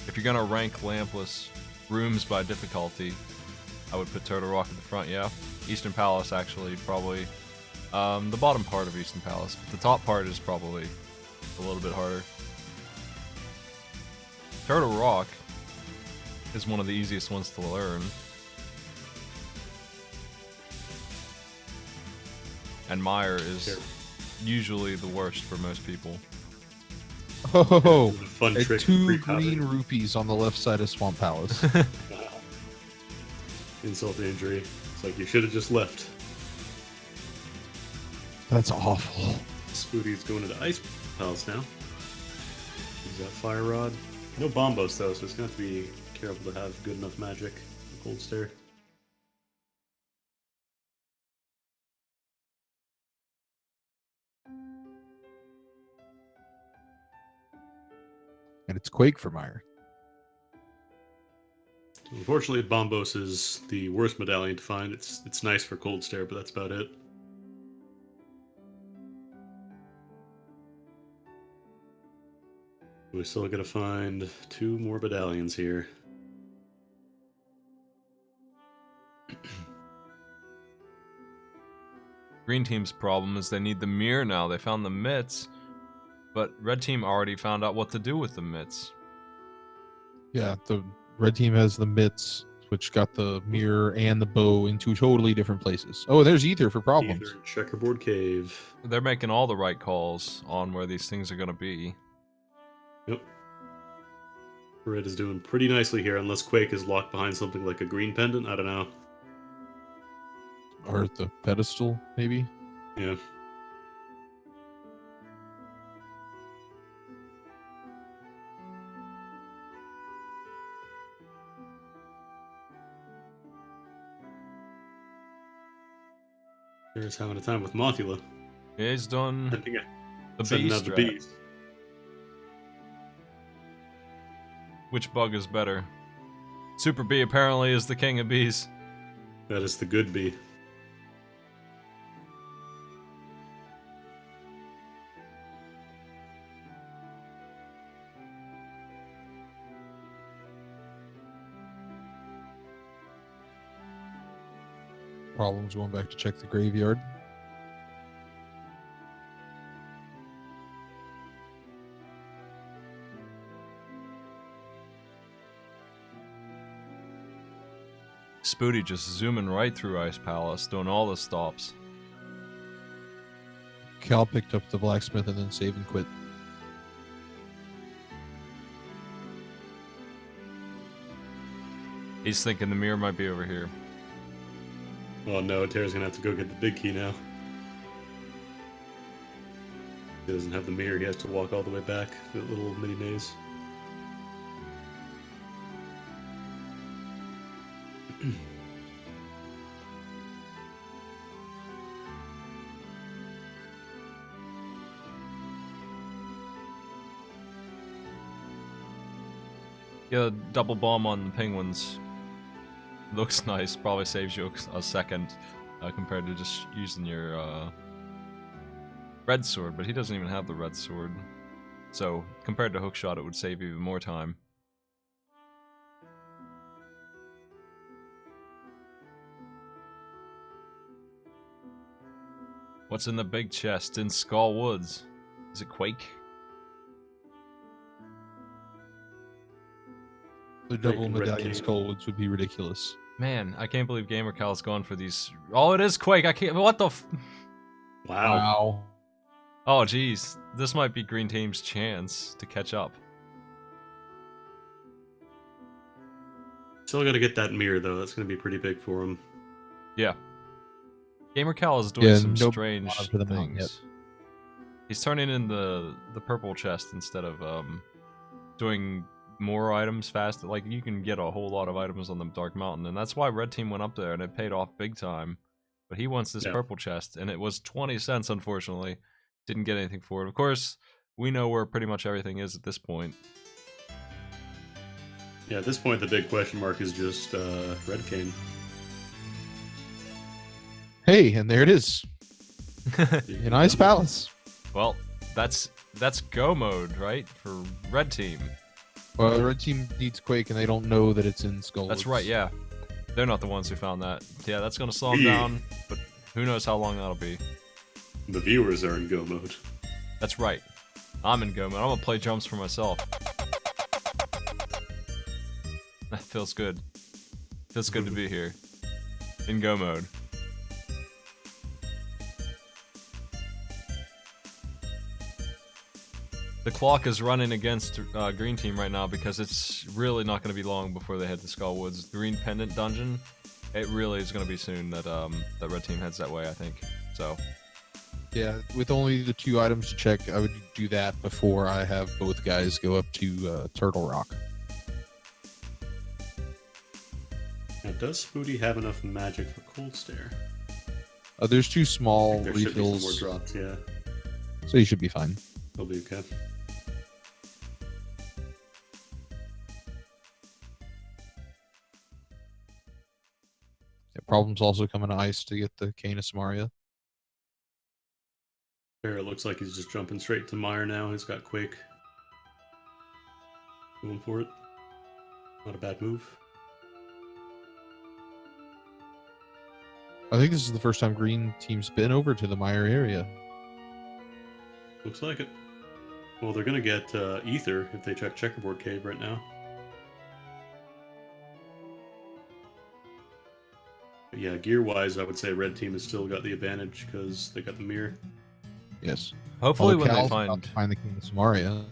If you're gonna rank lampless rooms by difficulty, I would put Turtle Rock at the front, yeah. Eastern Palace, actually, probably. The bottom part of Eastern Palace, but the top part is probably a little bit harder. Turtle Rock is one of the easiest ones to learn. And Mire is Here. usually the worst for most people. Oh, It was a fun and trick. 2 free powder. green rupees on the left side of Swamp Palace. Insult to injury. It's like you should have just left. That's awful. Spoody's going into Ice Palace now. He's got Fire Rod. No Bombos though, so it's gonna have to be careful to have good enough magic. Cold Stare. And it's Quake for Mire. Unfortunately, Bombos is the worst medallion to find. It's nice for Cold Stare, but that's about it. We're still gonna find 2 more medallions here. Green team's problem is they need the mirror now. They found the mitts, but red team already found out what to do with the mitts. Yeah, the red team has the mitts, which got the mirror and the bow in 2 totally different places. Oh, there's Ether for problems. Either Checkerboard Cave. They're making all the right calls on where these things are going to be. Yep. Red is doing pretty nicely here, unless Quake is locked behind something like a green pendant. I don't know. Or the pedestal, maybe? Yeah. There's having a time with Mothula. Yeah, he's done I think the sending beast out the strat. bees. Which bug is better? Super Bee apparently is the king of bees. That is the good bee. Problems going back to check the graveyard. Spooty just zooming right through Ice Palace, doing all the stops. Cal picked up the blacksmith and then save and quit. He's thinking the mirror might be over here. Oh no, Tara's gonna have to go get the big key now. He doesn't have the mirror, he has to walk all the way back to the little mini maze. Yeah, double bomb on the penguins. Looks nice, probably saves you a second compared to just using your red sword, but he doesn't even have the red sword. So, compared to hookshot, it would save even more time. What's in the big chest in Skull Woods? Is it Quake? The double and Red medallion King. Skullwoods would be ridiculous. Man, I can't believe GamerCal's gone for these. Oh, it is Quake. I can't. What the? Wow. Oh, jeez. This might be Green Team's chance to catch up. Still gotta get that mirror though, that's gonna be pretty big for him. Yeah. GamerCal is doing Yeah, some nope, strange not up to the mountain yet. things. He's turning in the purple chest instead of doing more items fast. Like, you can get a whole lot of items on the Dark Mountain, and that's why Red Team went up there, and it paid off big time. But he wants this Yeah. purple chest, and it was 20 cents, unfortunately. Didn't get anything for it. Of course, we know where pretty much everything is at this point. Yeah, at this point the big question mark is just Red Cane. Hey, and there it is. An Ice Palace. Well, that's go mode, right? For Red Team. Well, the red team needs Quake, and they don't know that it's in Skullwoods. That's right, yeah. They're not the ones who found that. Yeah, that's gonna slow them Yeah. down, but who knows how long that'll be. The viewers are in go mode. That's right. I'm in go mode. I'm gonna play drums for myself. That feels good. Feels good to be here. In go mode. The clock is running against Green Team right now because it's really not going to be long before they head to Skullwoods. Green Pendant Dungeon, it really is going to be soon that that Red Team heads that way, I think. So, Yeah, with only the 2 items to check, I would do that before I have both guys go up to Turtle Rock. Now, does Spooty have enough magic for Cold Stare? There's 2 I small think there should be some more refills, drops, yeah. so you should be fine. He'll be okay. Yeah, problems also coming to ice to get the Canis Maria. Fair, it looks like he's just jumping straight to Meyer now. He's got Quake. Going for it. Not a bad move. I think this is the first time Green Team's been over to the Meyer area. Looks like it. Well, they're gonna get Ether if they check Checkerboard Cave right now. But yeah, gear-wise, I would say Red Team has still got the advantage because they got the mirror. Yes. hopefully Although when they Cal's about find to find the Canis Maria.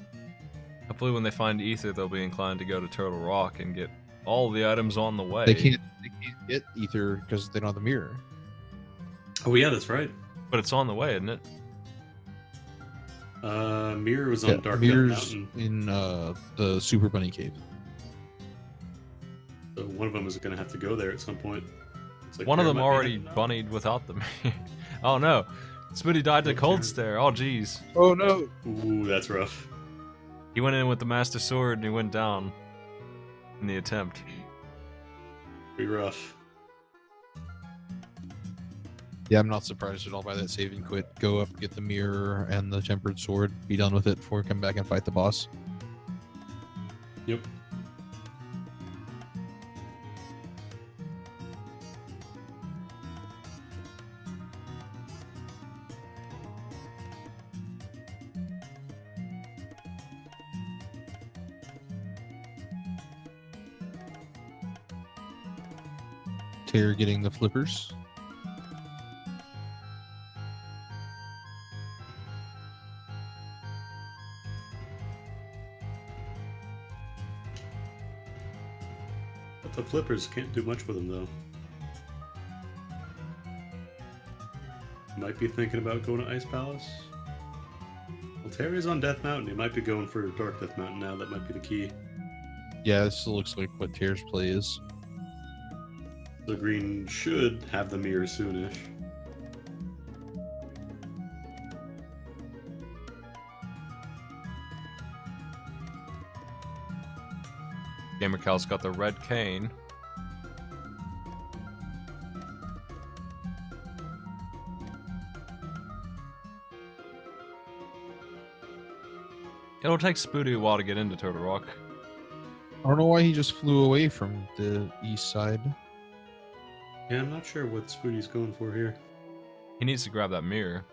hopefully when they find Ether, they'll be inclined to go to Turtle Rock and get all the items on the way. They can't get Ether because they don't have the mirror. Oh yeah, that's right. But it's on the way, isn't it? Mirror was on Dark Death mirrors Mountain. in the Super Bunny Cave. So one of them is gonna have to go there at some point. It's like One of Tara them might be already heading out. bunnied without them. Oh no. Spooty died to Oh, cold dear. stare. Oh jeez. Oh no! Ooh, that's rough. He went in with the Master Sword and he went down in the attempt. Pretty rough. Yeah, I'm not surprised at all by that save and quit. Go up, get the mirror and the tempered sword, be done with it before we come back and fight the boss. Yep. Tear getting the flippers. The flippers can't do much with him, though. Might be thinking about going to Ice Palace. Well, Terry's on Death Mountain. He might be going for Dark Death Mountain now. That might be the key. Yeah, this looks like what Tear's play is. So green should have the mirror soonish. Gamer Cal's got the red cane. It'll take Spoody a while to get into Turtle Rock. I don't know why he just flew away from the east side. Yeah, I'm not sure what Spoody's going for here. He needs to grab that mirror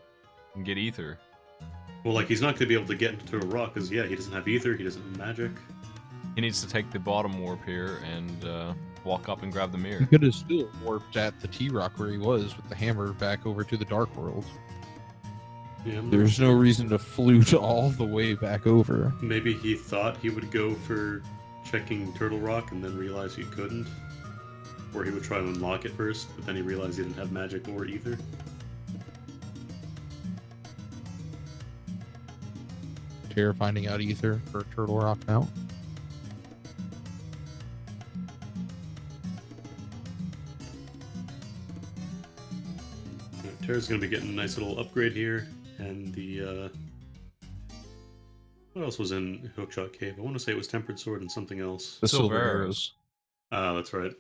and get ether. Well, like, he's not going to be able to get into Turtle Rock, because, yeah, he doesn't have ether, he doesn't have magic. He needs to take the bottom warp here and walk up and grab the He mirror. could have still warped at the T-Rock where he was with the hammer back over to the Dark World. Yeah, There's no reason to flute all the way back over. Maybe he thought he would go for checking Turtle Rock and then realize he couldn't. Or he would try to unlock it first, but then he realized he didn't have magic or ether. Tear finding out ether for Turtle Rock now. Terra's going to be getting a nice little upgrade here, and the, what else was in Hookshot Cave? I want to say it was Tempered Sword and something else. The Silver silver arrows. arrows. Ah, that's right.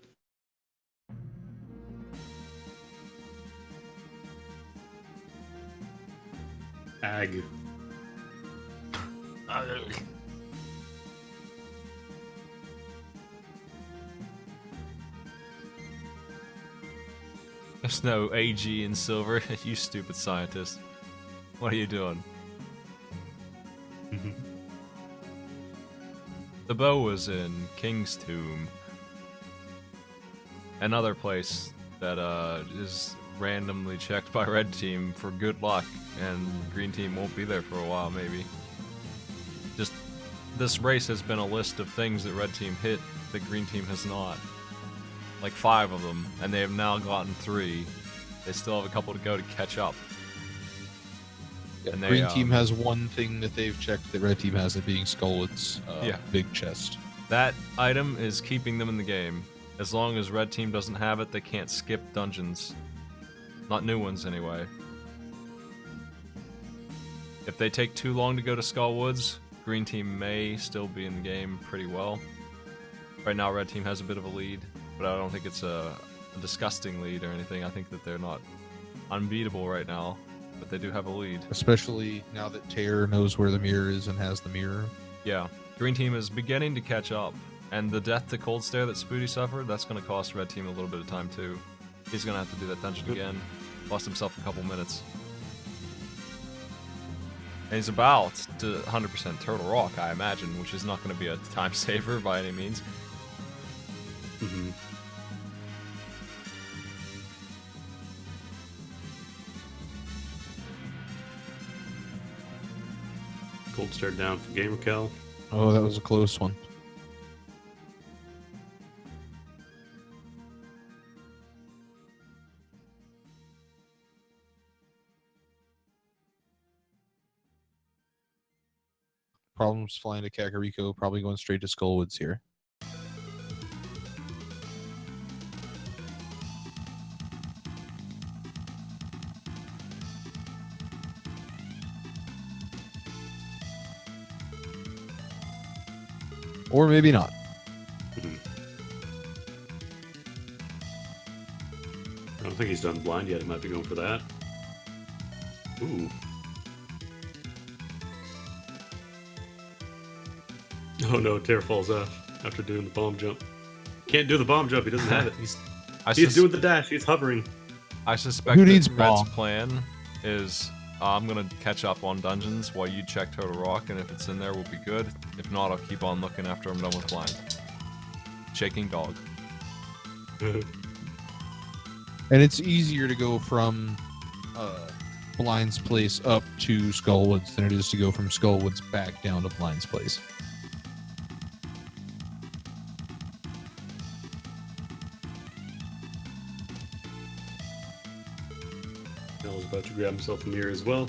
Ag. There's no AG in silver. You stupid scientist. What are you doing? The bow was in King's Tomb. Another place that is randomly checked by red team for good luck, and green team won't be there for a while maybe. Just this race has been a list of things that red team hit that green team has not. Like 5 of them, and they have now gotten 3. They still have a couple to go to catch up. Yeah, And they, Green team has one thing that they've checked that red team has, it being Skullwood's Yeah. big chest. That item is keeping them in the game. As long as red team doesn't have it, they can't skip dungeons. Not new ones, anyway. If they take too long to go to Skullwoods, green team may still be in the game pretty well. Right now, red team has a bit of a lead, but I don't think it's a disgusting lead or anything. I think that they're not unbeatable right now, but they do have a lead. Especially now that Tear knows where the mirror is and has the mirror. Yeah, green team is beginning to catch up, and the death to Cold Stare that Spoody suffered, that's going to cost red team a little bit of time too. He's going to have to do that dungeon again. Lost himself a couple minutes. And he's about to 100% Turtle Rock, I imagine, which is not going to be a time saver by any means. Cold start down for Gamer Cal. Oh, that was a close one. Problems flying to Kakariko, probably going straight to Skullwoods here. Or maybe not. I don't think he's done blind yet. He might be going for that. Ooh. Oh no, Tear falls off after doing the bomb jump. Can't do the bomb jump, he doesn't have it. He's doing the dash, he's hovering. I suspect Who that needs Red's bomb? plan is I'm going to catch up on dungeons while you check Turtle Rock, and if it's in there, we'll be good. If not, I'll keep on looking after I'm done with blind. Shaking dog. And it's easier to go from Blind's Place up to Skullwoods than it is to go from Skullwoods back down to Blind's Place. about to grab himself a mirror as well.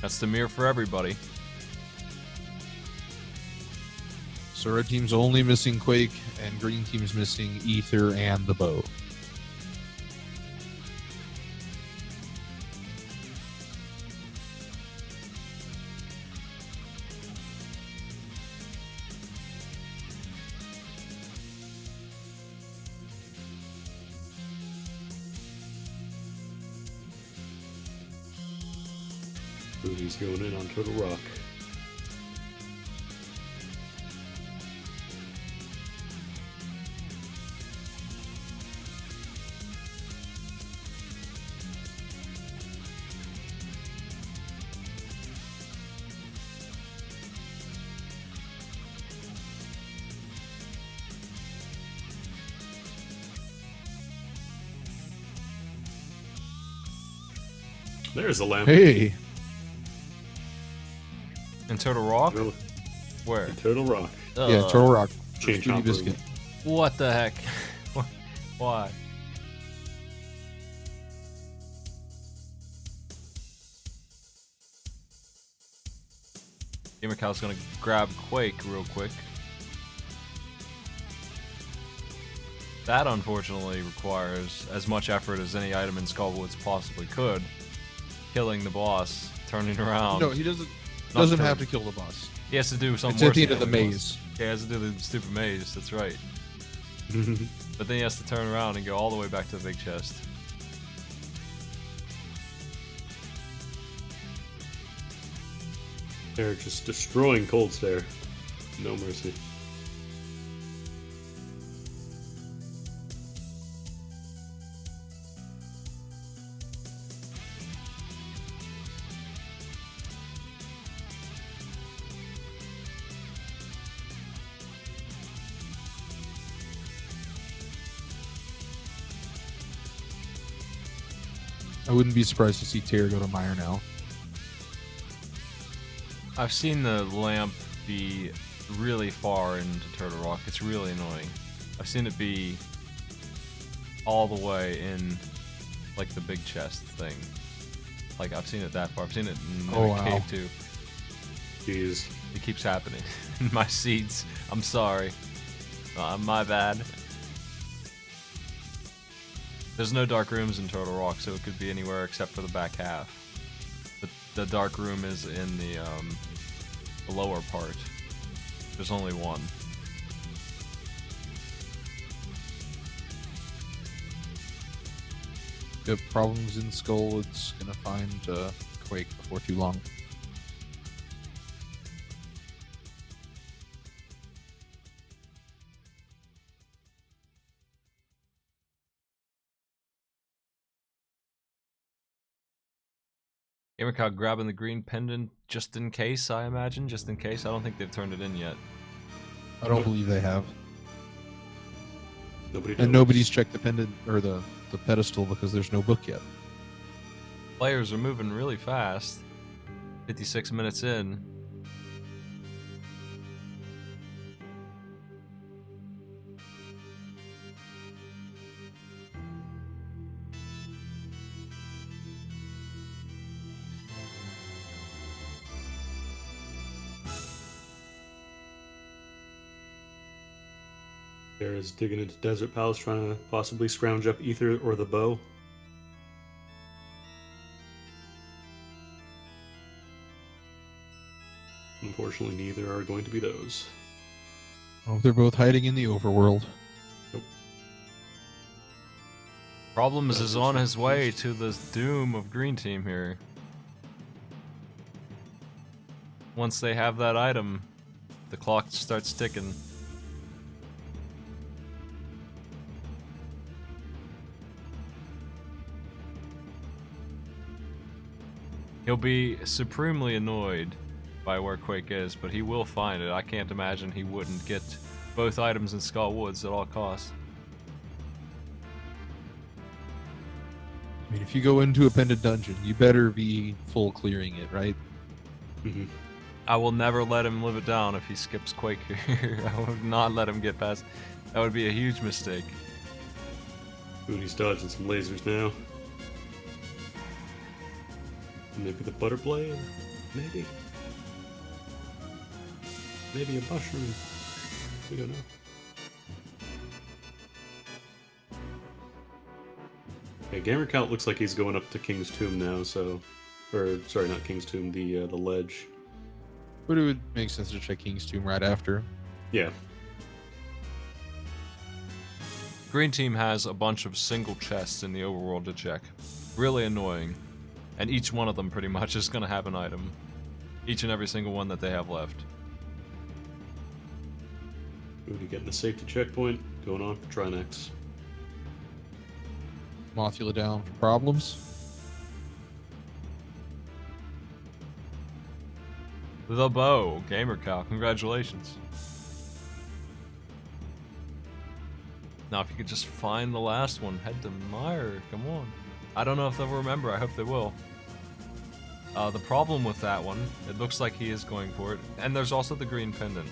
That's the mirror for everybody. So red team's only missing Quake, and green team's missing Ether and the bow. Booty's going in on Turtle Rock. There's a lamp. Hey, And Turtle Rock? Turtle- Where? Turtle Rock. yeah, Turtle Rock. Change Speedy hopper. Biscuit. What the heck? Why? Gamer Cow's gonna grab Quake real quick. That unfortunately requires as much effort as any item in Skullwoods possibly could. Killing the boss, turning around. No, he doesn't Not have turn- to kill the boss. He has to do something It's at worse the end than of the killing maze. boss. Yeah, he has to do the stupid maze, that's right. But then he has to turn around and go all the way back to the big chest. They're just destroying Cold Stare. No mercy. I wouldn't be surprised to see Tear go to Meyer now. I've seen the lamp be really far into Turtle Rock. It's really annoying. I've seen it be all the way in, like, the big chest thing. Like, I've seen it that far. I've seen it in Oh, the wow. cave, too. Jeez. It keeps happening. In my seeds. I'm sorry. My bad. There's no dark rooms in Turtle Rock, so it could be anywhere except for the back half. But the dark room is in the lower part. There's only one. If you have problems in Skull, it's gonna find Quake before too long. Gamercow grabbing the green pendant just in case, I imagine. Just in case. I don't think they've turned it in yet. I don't believe they have. Nobody And knows. nobody's checked the pendant or the pedestal because there's no book yet. Players are moving really fast. 56 minutes in. There's digging into Desert Palace, trying to possibly scrounge up Ether or the bow. Unfortunately, neither are going to be those. Oh, they're both hiding in the overworld. Problems is on his way Confused. to the doom of Green Team here. Once they have that item, the clock starts ticking. He'll be supremely annoyed by where Quake is, but he will find it. I can't imagine he wouldn't get both items in Skull Woods at all costs. I mean, if you go into a pendant dungeon, you better be full clearing it, right? Mm-hmm. I will never let him live it down if he skips Quake here. I would not let him get past. That would be a huge mistake. Ooh, he's dodging some lasers now. Maybe the butterfly? Maybe. Maybe a mushroom. We don't know. Okay, Gamer Count looks like he's going up to King's Tomb now, so... Or, sorry, not King's Tomb, the ledge. But it would make sense to check King's Tomb right after. Yeah. Green team has a bunch of single chests in the overworld to check. Really annoying. And each one of them pretty much is going to have an item. Each and every single one that they have left. Ooh, getting the safety checkpoint. Going on for Trinex. Mothula down for problems. The bow, Gamer Cow, congratulations. Now if you could just find the last one, head to Meyer, come on. I don't know if they'll remember, I hope they will. The problem with that one, it looks like he is going for it. And there's also the green pendant.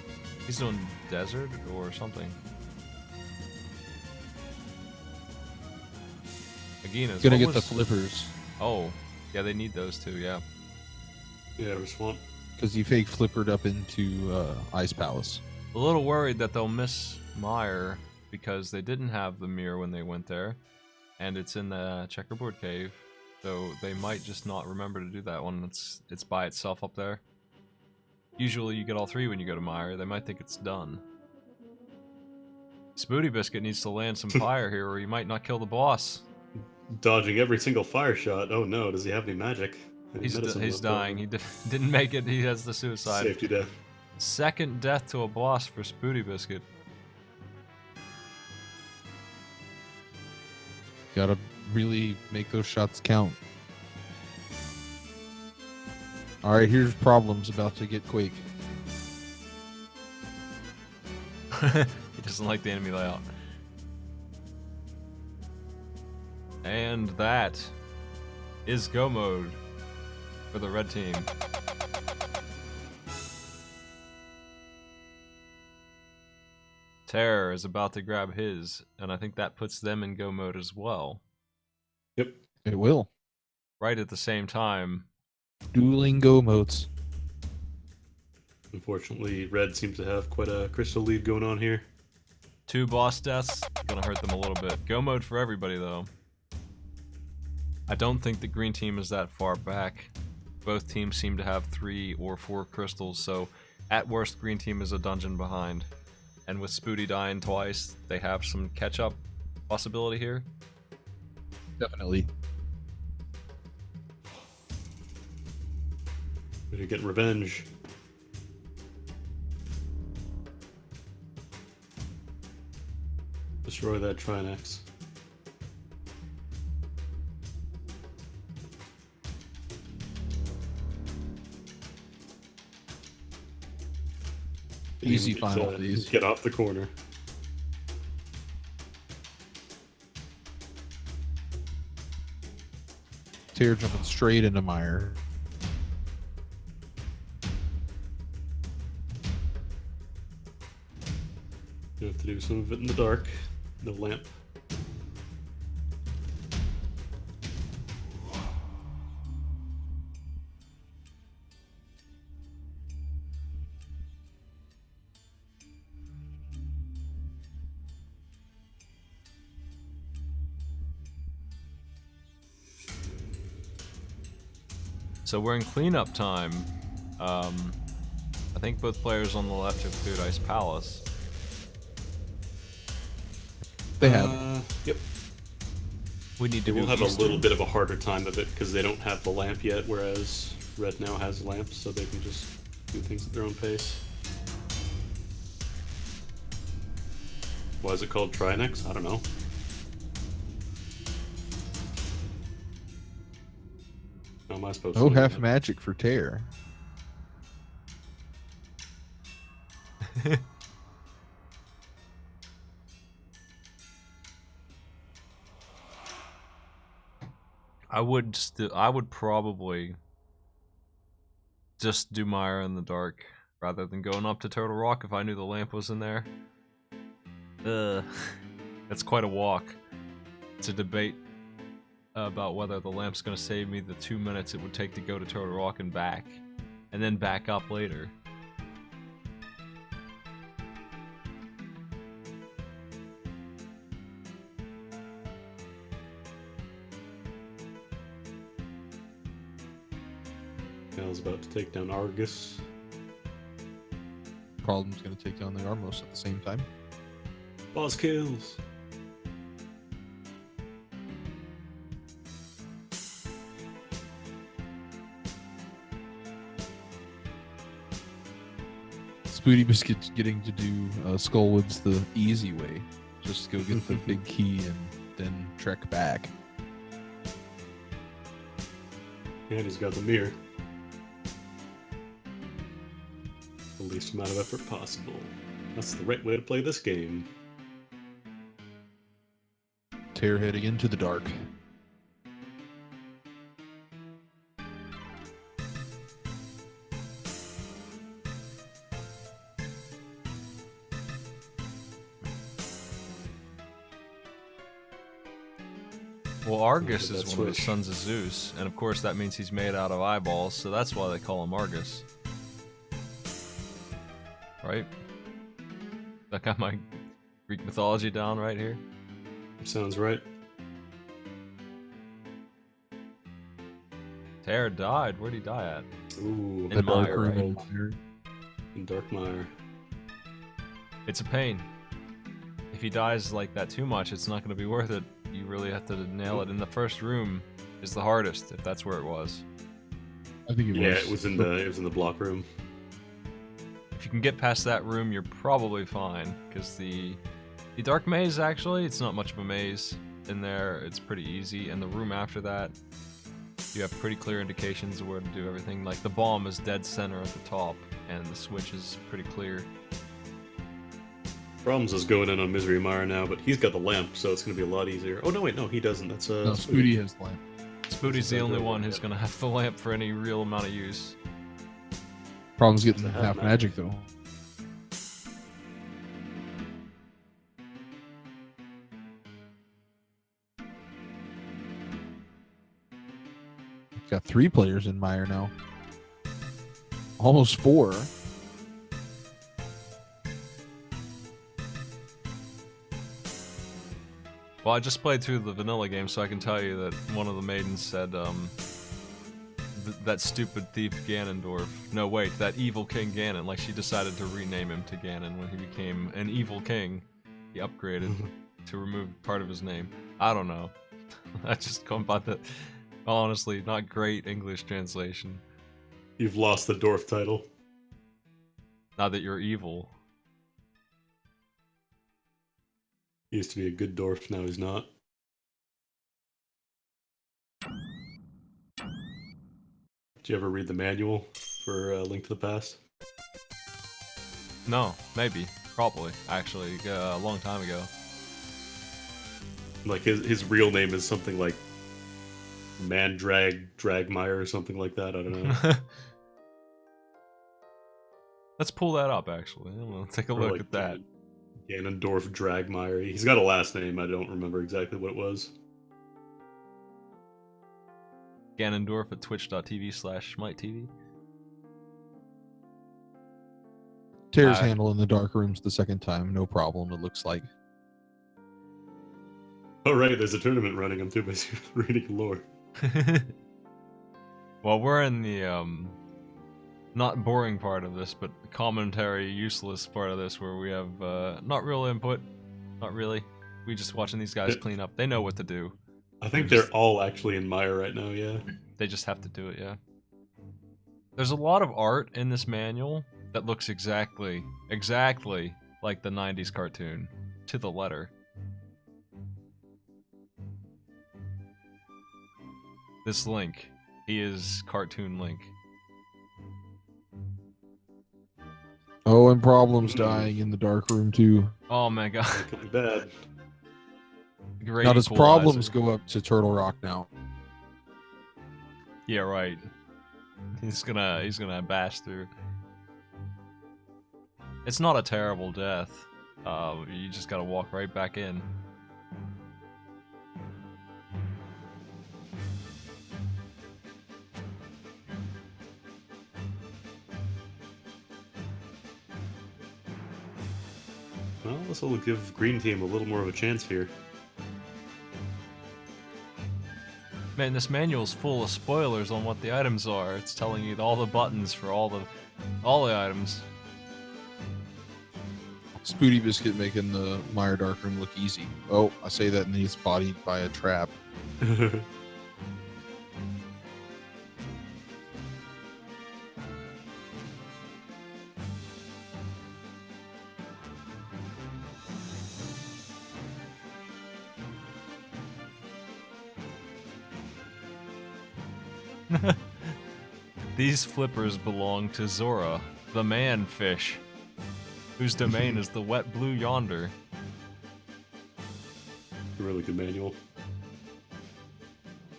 He's doing desert or something. Agina's Gonna get the flippers. Oh, yeah, they need those too, yeah. Yeah, we're swamped. Because he fake flippered up into Ice Palace. A little worried that they'll miss Meyer because they didn't have the mirror when they went there. And it's in the checkerboard cave. So they might just not remember to do that one. It's by itself up there. Usually you get all three when you go to Meyer. They might think it's done. Spooty Biscuit needs to land some fire here or he might not kill the boss. Dodging every single fire shot. Oh no, does he have any magic? Any medicine He's left dying. over? He didn't make it. He has the suicide. Safety death. Second death to a boss for Spooty Biscuit. Gotta really make those shots count. Alright, here's problems about to get Quake. He doesn't like the enemy layout. And that is go mode for the red team. Terror is about to grab his, and I think that puts them in go mode as well. Yep. It will. Right at the same time. Dueling go modes. Unfortunately, Red seems to have quite a crystal lead going on here. 2 boss deaths, gonna hurt them a little bit. Go mode for everybody though. I don't think the green team is that far back. Both teams seem to have 3 or 4 crystals, so at worst green team is a dungeon behind. And with Spooty dying twice, they have some catch-up possibility here. Definitely. They're getting revenge. Destroy that Trinex. Easy final, please. Get off the corner. Tear jumping straight into Meyer. You have to do some of it in the dark. No lamp. So we're in cleanup time. I think both players on the left have cleared Ice Palace. They have. Yep. We need to We'll do have a Eastern. little bit of a harder time of it because they don't have the lamp yet, whereas Red now has lamps, so they can just do things at their own pace. Why is it called Trinex? I don't know. How am I supposed to Oh, know half that? magic for Tear. I would probably just do Mire in the dark rather than going up to Turtle Rock if I knew the lamp was in there. That's quite a walk. It's a debate about whether the lamp's gonna save me the 2 minutes it would take to go to Turtle Rock and back, and then back up later. Cal's about to take down Argus. Problem's gonna take down the Armos at the same time. Boss kills. Spooty Biscuit's getting to do Skullwoods the easy way. Just go get the big key and then trek back. And he's got the mirror. The least amount of effort possible. That's the right way to play this game. Tear heading into the dark. Well, Argus Look at is that one of the switch. sons of Zeus, and of course that means he's made out of eyeballs, so that's why they call him Argus. Right? That got my Greek mythology down right here. Sounds right. Terra died. Where'd he die at? Ooh, In Mire, room right? in Mire. in Darkmire. It's a pain. If he dies like that too much, it's not going to be worth it. You really have to nail it. And the first room is the hardest, if that's where it was. I think it Yeah, was. it was in the block room. If you can get past that room, you're probably fine. Because the Dark Maze, actually, it's not much of a maze in there. It's pretty easy. And the room after that, you have pretty clear indications of where to do everything. Like the bomb is dead center at the top, and the switch is pretty clear. Problems is going in on Misery Mire now, but he's got the lamp, so it's going to be a lot easier. Oh no, wait, no, he doesn't. That's No, Spooty has the lamp. Spooty's the only one who's going to have the lamp for any real amount of use. Problem's getting It's a half half magic though. Got 3 players in Mire now. Almost 4. Well, I just played through the vanilla game, so I can tell you that one of the maidens said, that stupid thief Ganondorf. No, wait, that evil King Ganon. Like, she decided to rename him to Ganon when he became an evil king. He upgraded to remove part of his name. I don't know. I just come by the, honestly, not great English translation. You've lost the dwarf title. Now that you're evil. He used to be a good dwarf, now he's not. Did you ever read the manual for Link to the Past? No, maybe. Probably. Actually, a long time ago. Like, his real name is something like Dragmire or something like that, I don't know. Let's pull that up, actually. I'm gonna take a Or look like at that. Ganondorf Dragmire. He's got a last name, I don't remember exactly what it was. Ganondorf at twitch.tv/SmiteTV. Tear's handling the dark rooms the second time, no problem, it looks like. Oh right, there's a tournament running, I'm too busy reading lore. Well, we're in the not boring part of this, but commentary useless part of this, where we have not real input, not really. We just watching these guys clean up. They know what to do. I think they're all actually in Mire right now, yeah. They just have to do it, yeah. There's a lot of art in this manual that looks exactly like the 90s cartoon, to the letter. This Link, he is cartoon Link. Oh, and Problem's dying in the dark room too. Oh my god. That could be bad. Great Now does equalizer. Problems go up to Turtle Rock now? Yeah, right. He's gonna bash through. It's not a terrible death. You just gotta walk right back in. Well, this will give Green Team a little more of a chance here. Man, this manual's full of spoilers on what the items are. It's telling you all the buttons for all the items. Spooty Biscuit making the Mire Dark Room look easy. Oh, I say that and then he's bodied by a trap. These flippers belong to Zora, the man-fish, whose domain is the wet blue yonder. A really good manual.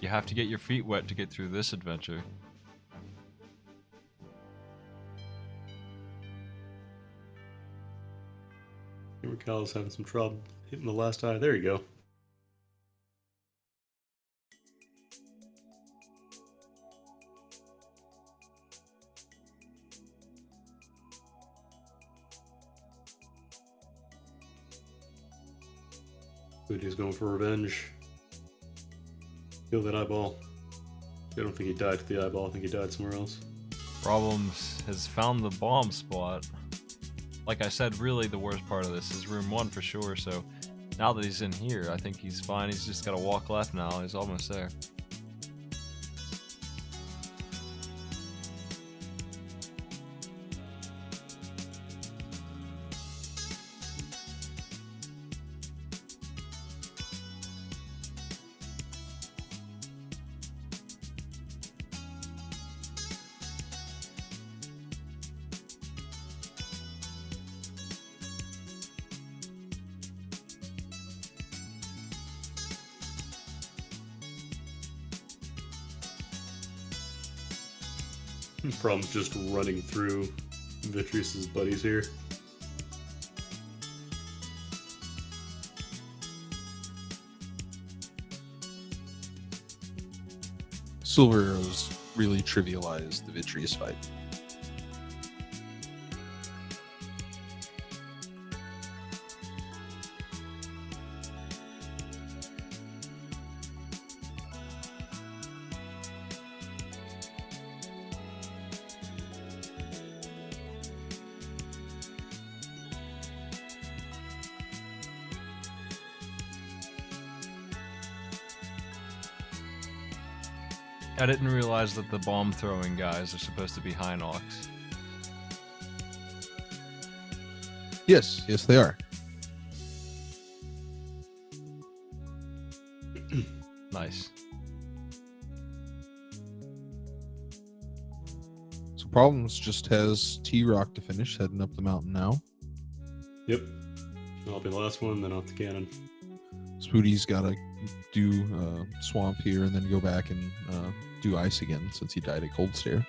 You have to get your feet wet to get through this adventure. Cal's having some trouble hitting the last eye. There you go. Woody's going for revenge. Kill that eyeball. I don't think he died to the eyeball. I think he died somewhere else. Problems has found the bomb spot. Like I said, really the worst part of this is room 1 for sure, so now that he's in here, I think he's fine. He's just gotta walk left now. He's almost there. Problem's just running through Vitreous's buddies here. Silver Arrows really trivialized the Vitreous fight. I didn't realize that the bomb throwing guys are supposed to be Hinox. Yes, yes they are. Nice. So Problems just has T-Rock to finish, heading up the mountain now. Yep. I'll be the last one, then off to Ganon. Spooty's got to do Swamp here and then go back and do Ice again since he died at Cold Stare.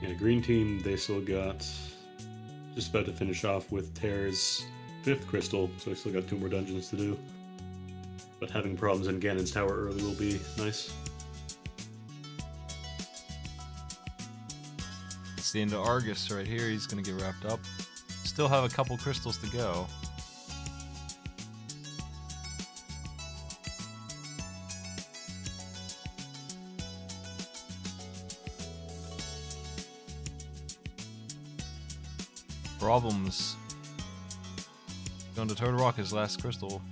Yeah, Green Team, they still got just about to finish off with Terra's 5th crystal, so they still got 2 more dungeons to do. But having problems in Ganon's tower early will be nice. It's the end of Argus right here. He's gonna get wrapped up. Still have a couple crystals to go. Problems. Going to Turtle Rock, his last crystal.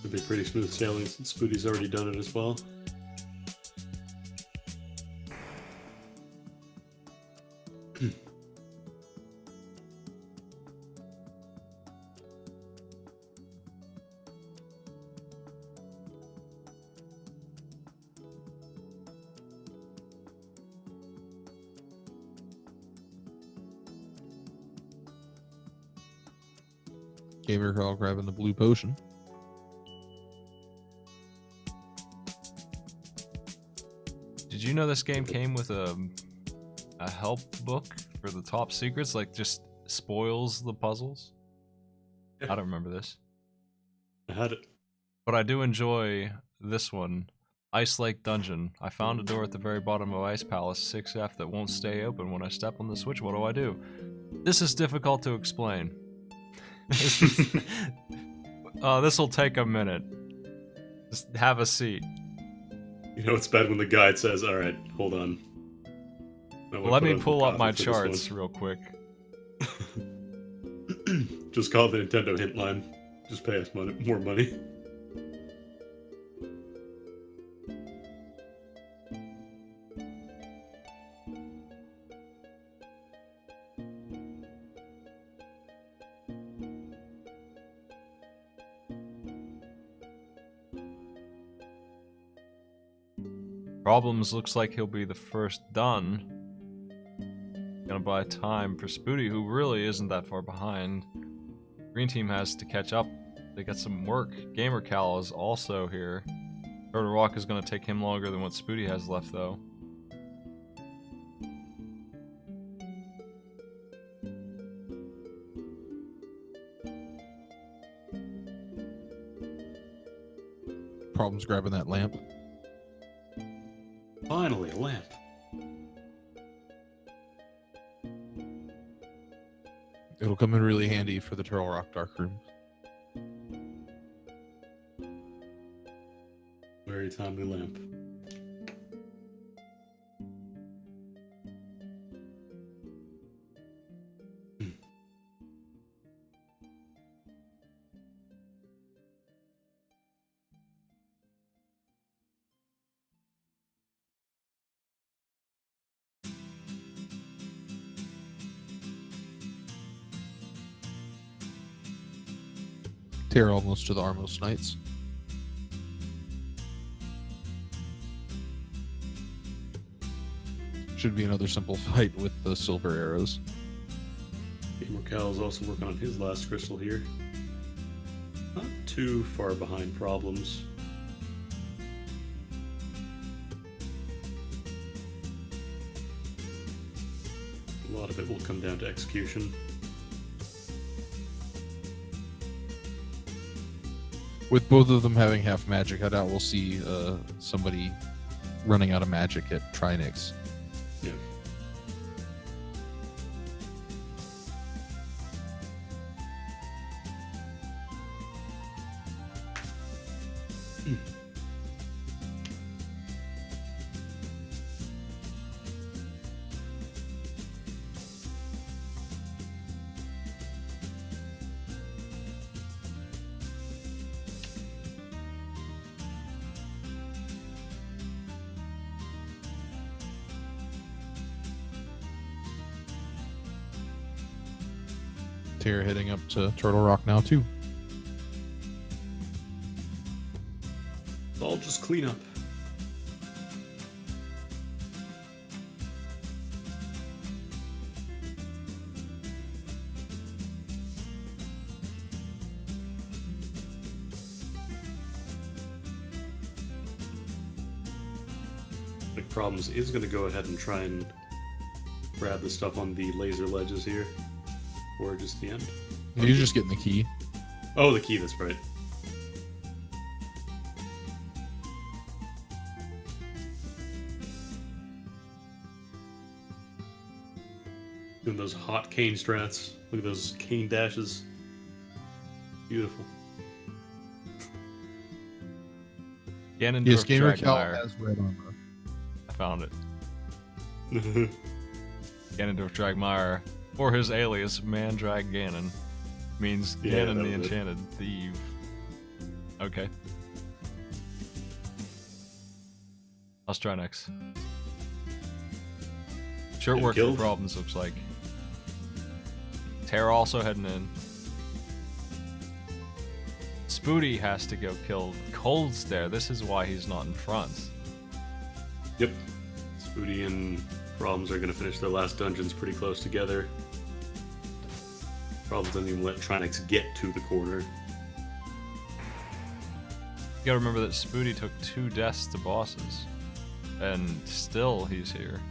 It'll be pretty smooth sailing since Spooty's already done it as well. Gamer Call grabbing the blue potion. Did you know this game came with a help book for the top secrets? Like, just spoils the puzzles? Yeah. I don't remember this. I had it. But I do enjoy this one. Ice Lake Dungeon. I found a door at the very bottom of Ice Palace 6F that won't stay open when I step on the switch. What do I do? This is difficult to explain. This will take a minute. Just have a seat. You know, it's bad when the guide says, all right, hold on. Let me pull up my charts real quick. Just call the Nintendo hint line. Just pay us more money. Problems looks like he'll be the first done. Gonna buy time for Spooty, who really isn't that far behind. Green team has to catch up. They got some work. Gamer Cal is also here. Turtle Rock is gonna take him longer than what Spooty has left, though. Problems grabbing that lamp. Finally, a lamp. It'll come in really handy for the Turtle Rock Dark Room. Very timely lamp. Tear almost to the Armos Knights. Should be another simple fight with the silver arrows. Gamer Cal is also working on his last crystal here. Not too far behind Problems. A lot of it will come down to execution. With both of them having half magic, I doubt we'll see somebody running out of magic at Trinix. Yeah. Tear heading up to Turtle Rock now too. It's all just clean up. Like Problems is going to go ahead and try and grab the stuff on the laser ledges here. Or just the end. He's just getting the key. Oh, the key, that's right. Doing those hot cane strats. Look at those cane dashes. Beautiful. Ganondorf Yes, Gamer Cal Dragmire. has red armor. I found it. Ganondorf Dragmire, or his alias, Mandrag Ganon, means Yeah, Ganon that the was it. Enchanted Thief. Okay. Let's try next. Short Get work for killed? Problems, looks like. Terra also heading in. Spooty has to go kill Cold Stare. This is why he's not in front. Yep. Spooty and Problems are going to finish their last dungeons pretty close together. Problem doesn't even let Trinex get to the corner. You gotta remember that Spooty took 2 deaths to bosses. And still he's here.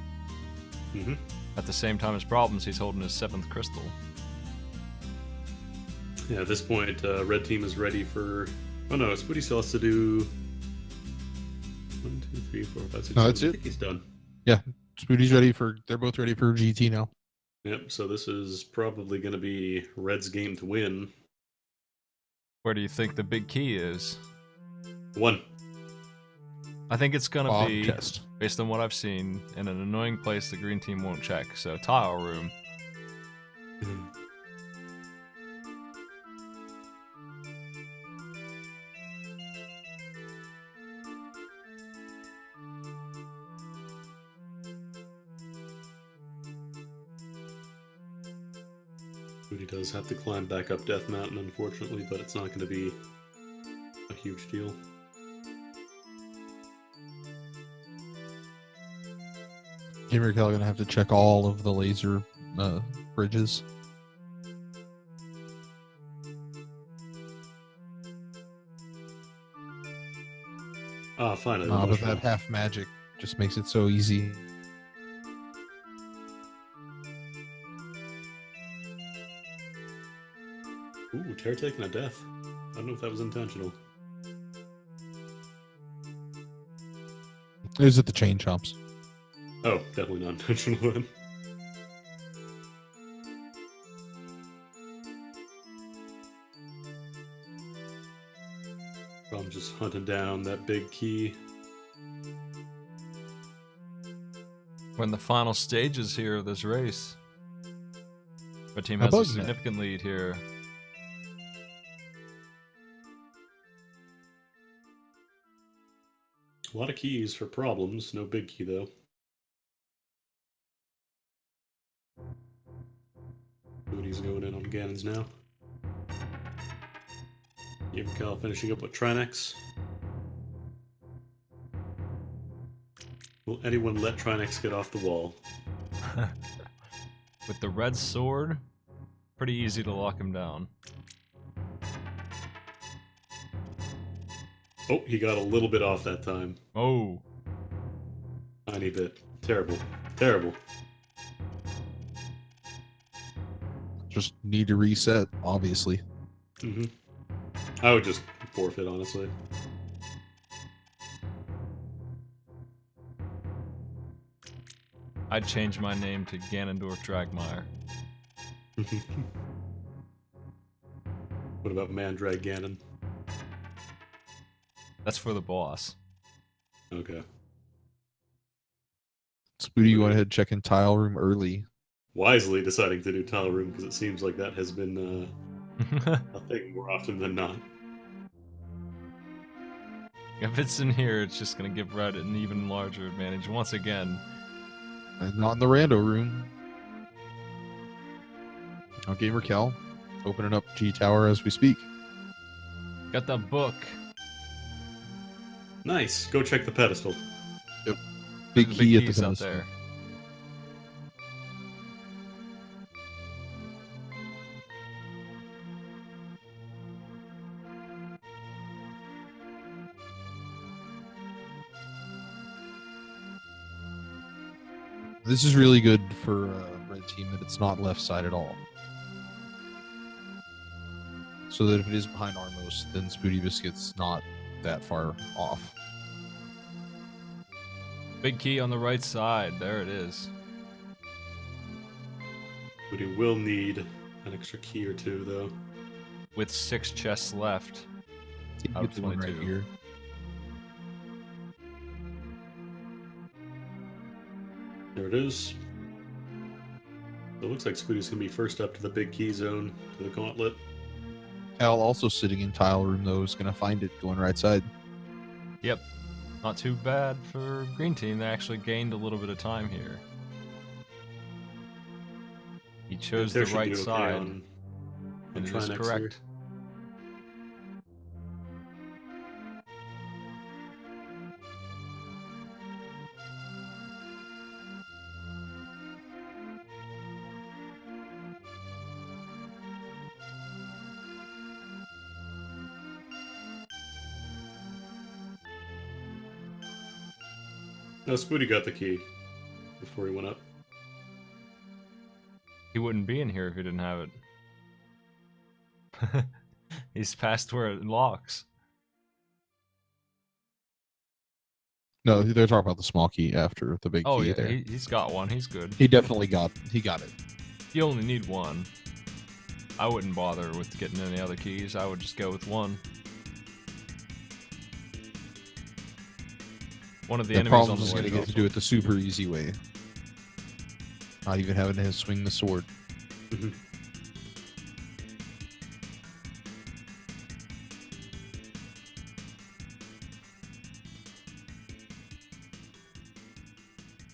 Mm-hmm. At the same time as Problems, he's holding his 7th crystal. Yeah, at this point, red team is ready for... Oh no, Spooty still has to do... 1, 2, 3, 4, 5, 6, No, 7. that's I it. think he's done. Yeah, Spooty's ready for. They're both ready for GT now. Yep, so this is probably going to be Red's game to win. Where do you think the big key is? 1. I think it's gonna Bog be, chest. based on what I've seen, in an annoying place the green team won't check. So tile room. Spooty does have to climb back up Death Mountain, unfortunately, but it's not going to be a huge deal. Gamer Cal gonna have to check all of the laser bridges. Ah, finally. the But mushroom. that half magic just makes it so easy. Ooh, Terror taking a death. I don't know if that was intentional. Is it the chain chomps? Oh, definitely not intentional then. I'm just hunting down that big key. We're in the final stages here of this race. Our team A has a bug net. significant lead here. A lot of keys for problems, no big key though. Moody's going in on Ganon's now. Cal finishing up with Trinex. Will anyone let Trinex get off the wall? With the red sword, pretty easy to lock him down. Oh, he got a little bit off that time. Oh, Tiny bit. Terrible. Terrible. Just need to reset, obviously. Mm-hmm. I would just forfeit, honestly. I'd change my name to Ganondorf Dragmire. What about Mandrag Ganon? That's for the boss. Okay. Spooty went ahead checking tile room early. Wisely deciding to do tile room because it seems like that has been a thing more often than not. If it's in here, it's just gonna give Red an even larger advantage once again. And not in the rando room. Now Gamer Cal opening up G Tower as we speak. Got the book. Nice. Go check the pedestal. Big The key at the keys out pedestal. there. This is really good for red team that it's not left side at all. So that if it is behind Armos, then Spooty Biscuit's not that far off. Big key on the right side. There it is. But he will need an extra key or two, though. With 6 chests left. Out of Get the one right 22. here. There it is. It looks like Spooty's going to be first up to the big key zone, to the gauntlet. Cal also sitting in tile room though is gonna find it going right side. Yep. Not too bad for green team. They actually gained a little bit of time here. He chose the There should be right okay side. on And it is Trinex here. correct. No, Spooty got the key before he went up. He wouldn't be in here if he didn't have it. He's past where it locks. No, they're talking about the small key after the big Oh key yeah, there. he's got one. He's good. He definitely got it. You only need one. I wouldn't bother with getting any other keys. I would just go with one. One of the The enemies problem on the is way. going to get to do it the super easy way. Not even having to swing the sword. Mhm.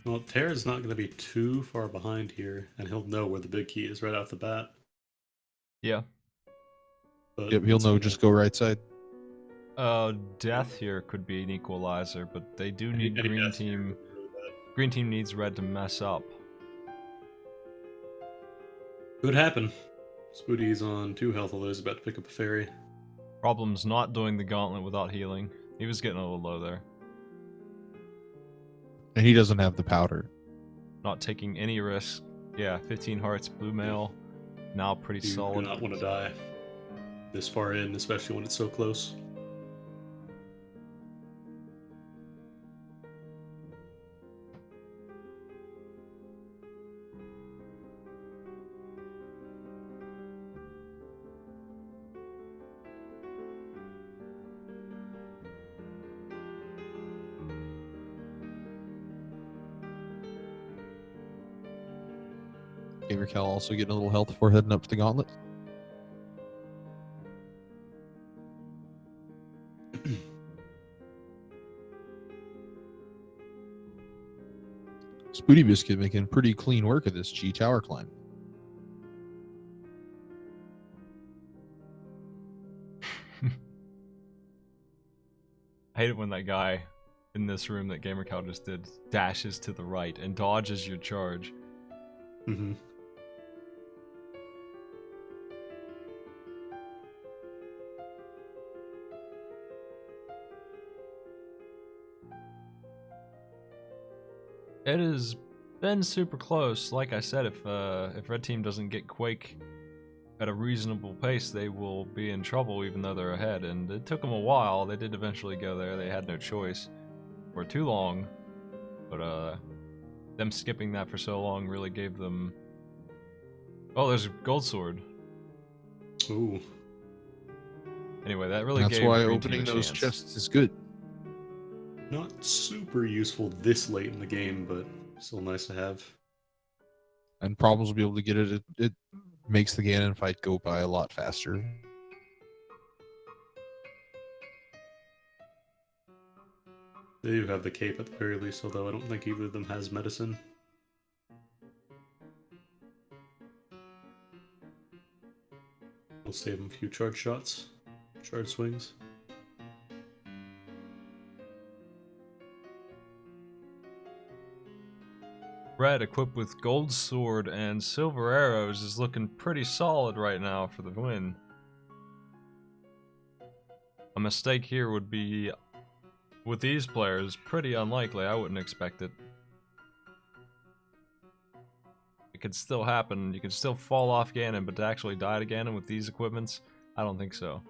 Well, Tara's not going to be too far behind here, and he'll know where the big key is right off the bat. Yeah. But Yep, he'll it's know. gonna- Just go right side. Death here could be an equalizer, but they do any- need any green deaths here team. would be really bad. Green team needs red to mess up. Could happen. Spooty's on 2 health, although he's about to pick up a fairy. Problem's not doing the gauntlet without healing. He was getting a little low there. And he doesn't have the powder. Not taking any risk. Yeah, 15 hearts, blue mail. Now pretty You do solid. not want to die this far in, especially when it's so close. Gamer Cal also getting a little health before heading up to the gauntlet. Spooty Biscuit making pretty clean work of this G tower climb. I hate it when that guy in this room that Gamer Cow just did dashes to the right and dodges your charge. Mm-hmm. It has been super close. Like I said, if Red Team doesn't get Quake at a reasonable pace, they will be in trouble even though they're ahead. And it took them a while. They did eventually go there. They had no choice for too long. But them skipping that for so long really gave them... Oh, there's a gold sword. Ooh. Anyway, that really That's gave why Green Team opening a those chance. chests is good. Not super useful this late in the game, but still nice to have. And problems will be able to get it. It makes the Ganon fight go by a lot faster. They do have the cape at the very least, although I don't think either of them has medicine. We'll save them a few charge shots, charge swings. Red, equipped with gold sword and silver arrows, is looking pretty solid right now for the win. A mistake here would be, with these players, pretty unlikely. I wouldn't expect it. It could still happen. You could still fall off Ganon, but to actually die to Ganon with these equipments, I don't think so.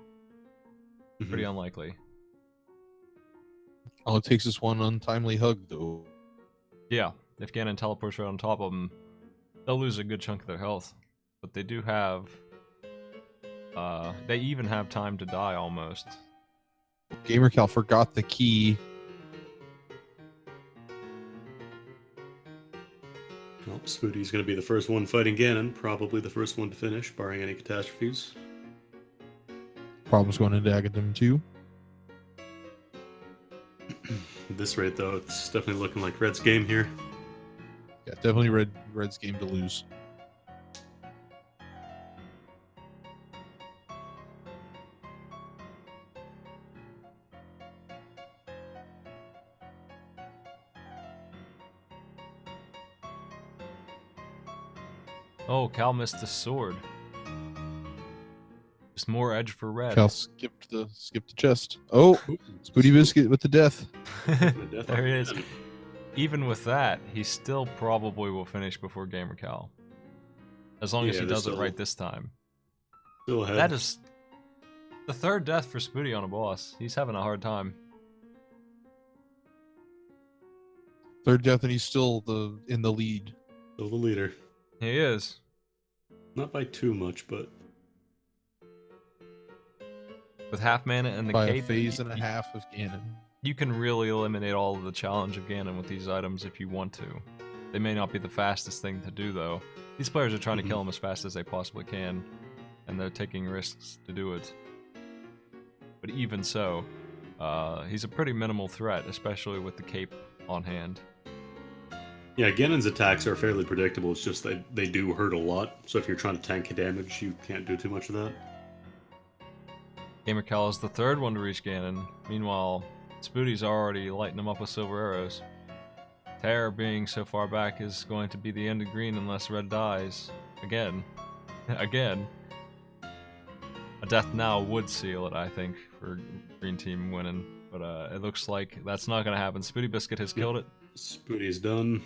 Pretty unlikely. All it takes is one untimely hug, though. Yeah, if Ganon teleports right on top of them, they'll lose a good chunk of their health. But they do have... they even have time to die, almost. Gamer Cal forgot the key. Well, Spooty's going to be the first one fighting Ganon, probably the first one to finish, barring any catastrophes. Problems going into Agadem too. At this rate, though, it's definitely looking like Red's game here. Yeah, definitely Red's game to lose. Oh, Cal missed the sword. Just more edge for Red. Cal skipped the chest. Oh, Spooty Biscuit with the death. The death There he on is. Ganon. even with that, he still probably will finish before GamerCal. As long as Yeah, he they're does it still- right this time. Still ahead. That is the third death for Spooty on a boss. He's having a hard time. Third death, and he's still in the lead. Still the leader. He is. Not by too much, but With half mana and the By cape, a phase and a half of Ganon. you can really eliminate all of the challenge of Ganon with these items if you want to. They may not be the fastest thing to do, though. These players are trying to kill him as fast as they possibly can, and they're taking risks to do it. But even so, he's a pretty minimal threat, especially with the cape on hand. yeah, Ganon's attacks are fairly predictable. It's just that they do hurt a lot. So if you're trying to tank damage, you can't do too much of that. GamerCal is the third one to reach Ganon. Meanwhile, Spooty's already lighting him up with silver arrows. Terror being so far back is going to be the end of green unless red dies. Again. Again. A death now would seal it, I think, for green team winning. But it looks like that's not going to happen. Spooty Biscuit has killed it. Spooty's done.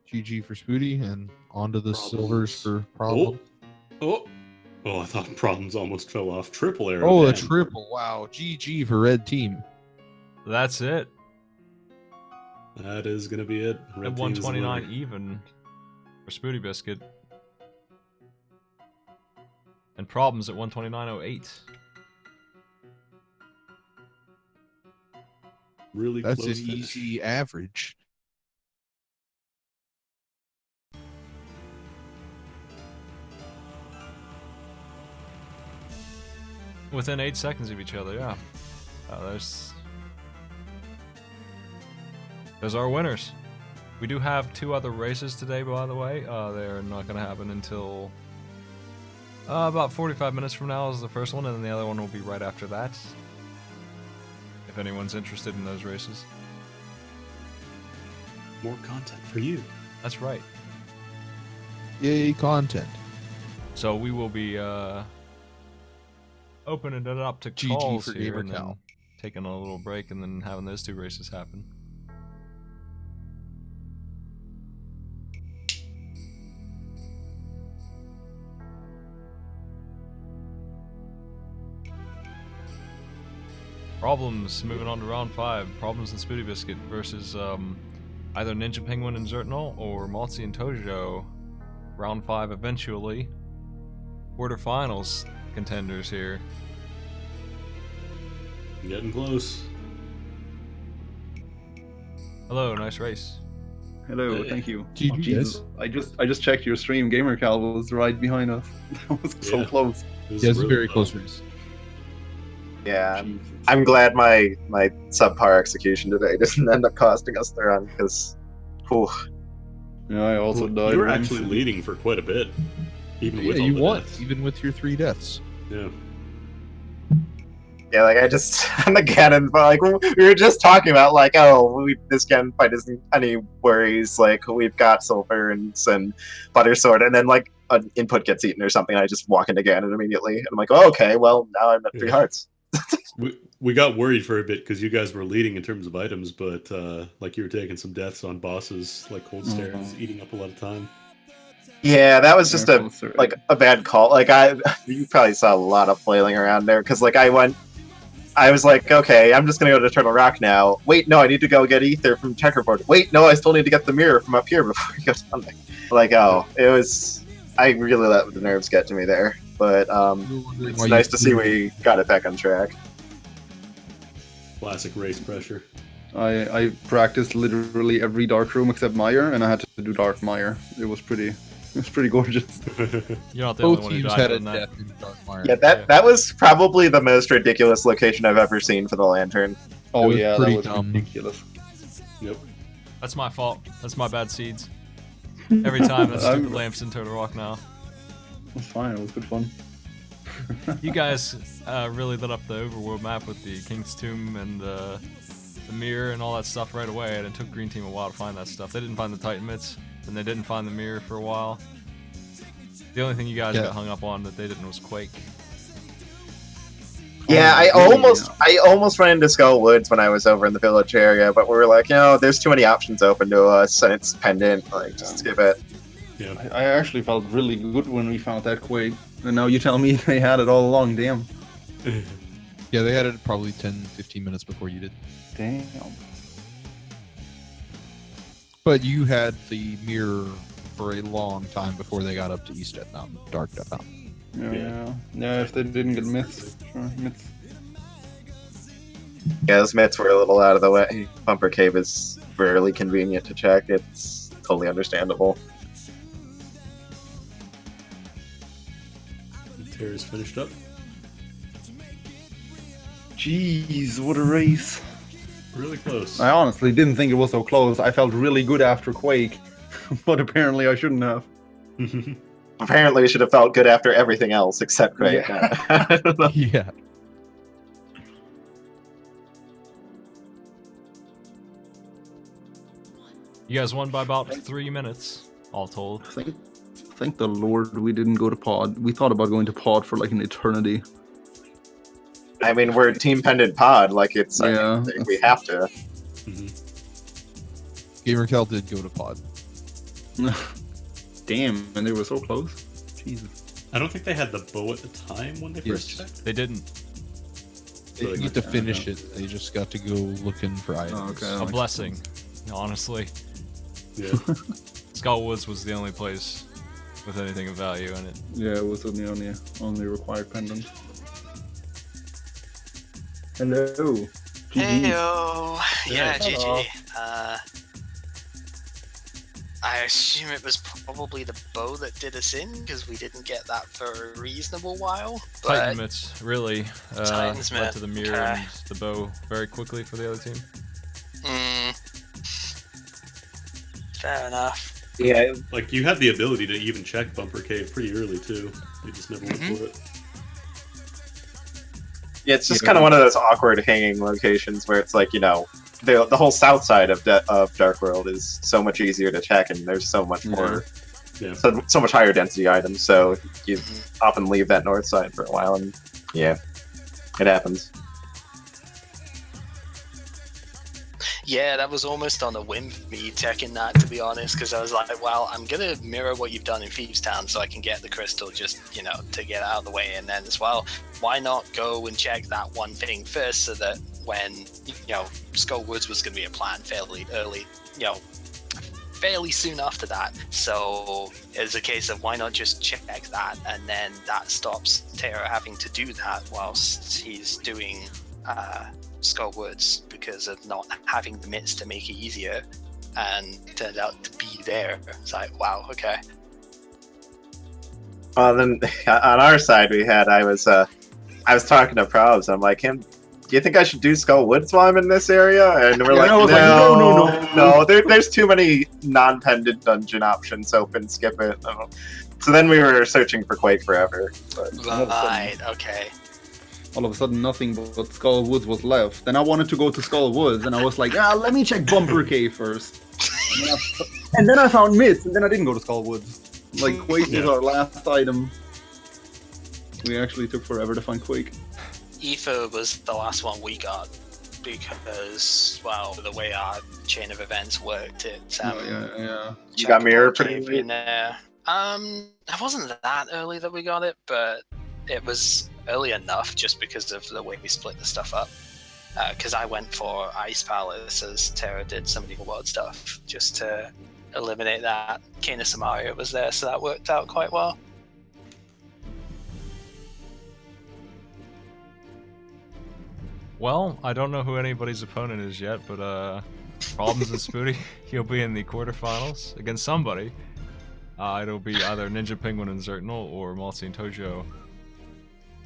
GG for Spooty, and onto the Problems. silvers for Problem. Oh, I thought Problems almost fell off. Triple arrow. Oh, a damn. triple. Wow. GG for red team. That's it. That is going to be it. At Red team is the 129 winner. even for Spooty Biscuit. And Problems at 129.08. Really That's close an finish. easy average. Within 8 seconds of each other, yeah. There's our winners. We do have 2 other races today, by the way. They're not going to happen until about 45 minutes from now is the first one, and then the other one will be right after that. If anyone's interested in those races. More content for you. That's right. Yay, content. So we will be opening it up to GG calls for here, and GamerCal. then taking a little break, and then having those 2 races happen. Problems moving on to round 5. Problems and Spooty Biscuit versus either Ninja Penguin and Zertnal or Maltzy and Tojo. Round 5 eventually. Quarterfinals contenders here. Getting close. Hello, nice race. Hello, thank you. GG, Oh, Jesus, I just checked your stream. GamerCal was right behind us. That was so Yeah. close. This Yeah, is it's a really very close. close race. Yeah, Jesus. I'm glad my subpar execution today didn't end up costing us the run, because, Yeah, I also died. You were once. actually leading for quite a bit. Even Yeah, with all you the won, deaths. even with your 3 deaths. Yeah. yeah, like I just on the Ganon, but like we were just talking about, like, oh, this Ganon fight isn't any worries. Like we've got silver and butter sword, and then like an input gets eaten or something. And I just walk into Ganon immediately, and I'm like, oh, okay, well now I'm at 3 Yeah. hearts. We got worried for a bit because you guys were leading in terms of items, but like you were taking some deaths on bosses like Cold Stairs, eating up a lot of time. Yeah, that was just Yeah, a closer. like a bad call. Like you probably saw a lot of flailing around there because like I was like, okay, I'm just gonna go to Turtle Rock now. Wait, no, I need to go get Ether from Checkerboard. Wait, no, I still need to get the mirror from up here before we go down there. Like, oh, it was. I really let the nerves get to me there, but it's nice to see we got it back on track. Classic race pressure. I practiced literally every dark room except Mire, and I had to do Dark Mire. It was pretty gorgeous. You're not the only Both one who teams died had a on that. death in Darkmire. Yeah, that was probably the most ridiculous location I've ever seen for the lantern. Oh was yeah, that pretty was dumb. ridiculous. Yep. That's my fault. That's my bad seeds. Every time that stupid lamp's in Turtle Rock now. It was fine. It was good fun. You guys really lit up the overworld map with the King's Tomb and the mirror and all that stuff right away, and it took Green Team a while to find that stuff. They didn't find the Titan Mitts, and they didn't find the mirror for a while. The only thing you guys Yeah. got hung up on that they didn't was Quake. Yeah, I yeah. almost ran into Skull Woods when I was over in the village area, but we were like, there's too many options open to us, and it's pendant. Like, just skip it. Yeah. I actually felt really good when we found that Quake. And now you tell me they had it all along, damn. Yeah, they had it probably 10, 15 minutes before you did. Damn. But you had the mirror for a long time before they got up to East Death Mountain, Dark Death Mountain. Yeah, if they didn't get myths, sure, myths. Yeah, those myths were a little out of the way. Bumper Cave is rarely convenient to check. It's totally understandable. Terra's finished up. Jeez, what a race. Really close. I honestly didn't think it was so close. I felt really good after Quake, but apparently I shouldn't have. Apparently, we should have felt good after everything else except Quake. I don't know. Yeah. You guys won by about 3 minutes, all told. Thank the Lord we didn't go to pod. We thought about going to pod for like an eternity. I mean, we're Team Pendant Pod. Like, it's Yeah. we have to. GamerCal did go to pod. Damn, and they were so close. Jesus. I don't think they had the bow at the time when they first Yes. checked. They didn't. They didn't get to finish it. They just got to go looking for items. okay. A blessing, honestly. Yeah. Skull Woods was the only place with anything of value in it. Yeah, it was the only required pendant. Hello. Heyo. Yeah, Hello. GG. I assume it was probably the bow that did us in because we didn't get that for a reasonable while. Titan But Myths really Titan's led Myth, to the mirror okay. and the bow very quickly for the other team. Fair enough. Yeah, Like, you had the ability to even check Bumper Cave pretty early, too. You just never went for it. yeah, it's just kind of one of those awkward hanging locations where it's like, the whole south side of Dark World is so much easier to check, and there's so much more, Yeah. so much higher density items. So you often leave that north side for a while, and yeah, it happens. Yeah, that was almost on a whim for me checking that, to be honest, because I was like, well, I'm going to mirror what you've done in Thieves Town so I can get the crystal just, to get out of the way. And then as well, why not go and check that one thing first so that when, Skull Woods was going to be a plan fairly early, fairly soon after that. So it's a case of why not just check that, and then that stops Tara having to do that whilst he's doing Skull Woods because of not having the mitts to make it easier, and turned out to be there. It's like, wow, okay. Well, then on our side, I was talking to Probs. I'm like, do you think I should do Skull Woods while I'm in this area? And we're Yeah, I was like, no. There's too many non-pendant dungeon options open. Skip it. No. So then we were searching for Quake forever. But Right, okay. All of a sudden, nothing but Skull Woods was left. Then I wanted to go to Skull Woods, and I was like, let me check Bumper Cave first. And then I found myths, and then I didn't go to Skull Woods. Like, Quake is our last item. We actually took forever to find Quake. Ether was the last one we got because, well, the way our chain of events worked, it Yeah. you got mirror came pretty in there. It wasn't that early that we got it, but it was early enough just because of the way we split the stuff up. Because I went for Ice Palace as Terra did some of the world stuff just to eliminate that. Kena Samaria was there, so that worked out quite well. Well, I don't know who anybody's opponent is yet, but Problems and Spooty, he'll be in the quarterfinals against somebody. It'll be either Ninja Penguin and Zertnal or Maltzy and Tojo.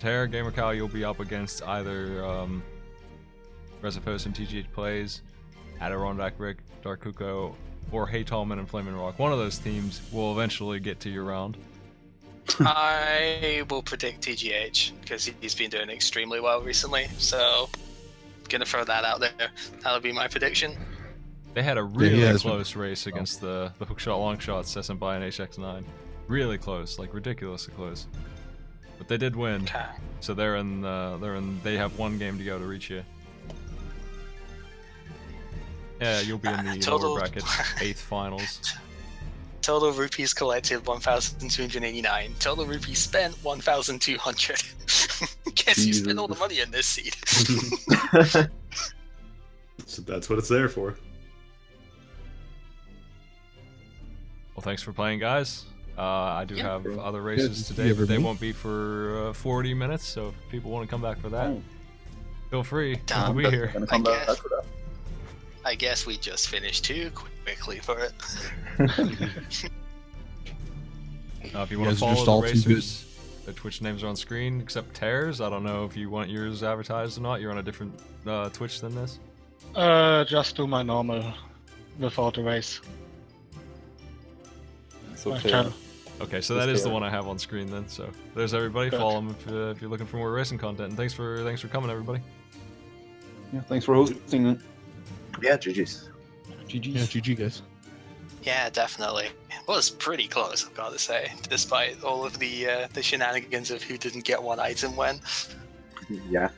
Terra GamerCal, you'll be up against either Resifos and TGH Plays, Adirondack Rick, Dark Kuko, or Hey Tallman and Flamin' Rock. One of those teams will eventually get to your round. I will predict TGH because he's been doing extremely well recently, so gonna throw that out there. That'll be my prediction. They had a really close race against the hookshot long shots, SMBI and HX9. Really close, like ridiculously close. But they did win, Okay. so they have one game to go to reach you. Yeah, you'll be in the Total- lower bracket 8th finals. Total rupees collected 1,289. Total rupees spent 1,200. Guess you spent all the money in this seed. So that's what it's there for. Well, thanks for playing, guys. I do Yeah. have other races Yeah, today, but they everybody. won't be for 40 minutes. So if people want to come back for that, Oh. feel free. Damn. I'll be here. Gonna come I back guess. for that. I guess we just finished too quickly for it. If you You want guys to are follow just the all too good. racers, their Twitch names are on screen, except Tears. I don't know if you want yours advertised or not. You're on a different Twitch than this. Just do my normal without the race. So My fair. channel. Okay, so Just that is the Tears. one I have on screen then. So there's everybody. Good. Follow them if you're looking for more racing content. And thanks for coming, everybody. Yeah, thanks for hosting. Yeah, GG's. GG. Yeah, GG, guys. Yeah, definitely. It was pretty close, I've got to say, despite all of the shenanigans of who didn't get one item when. Yeah.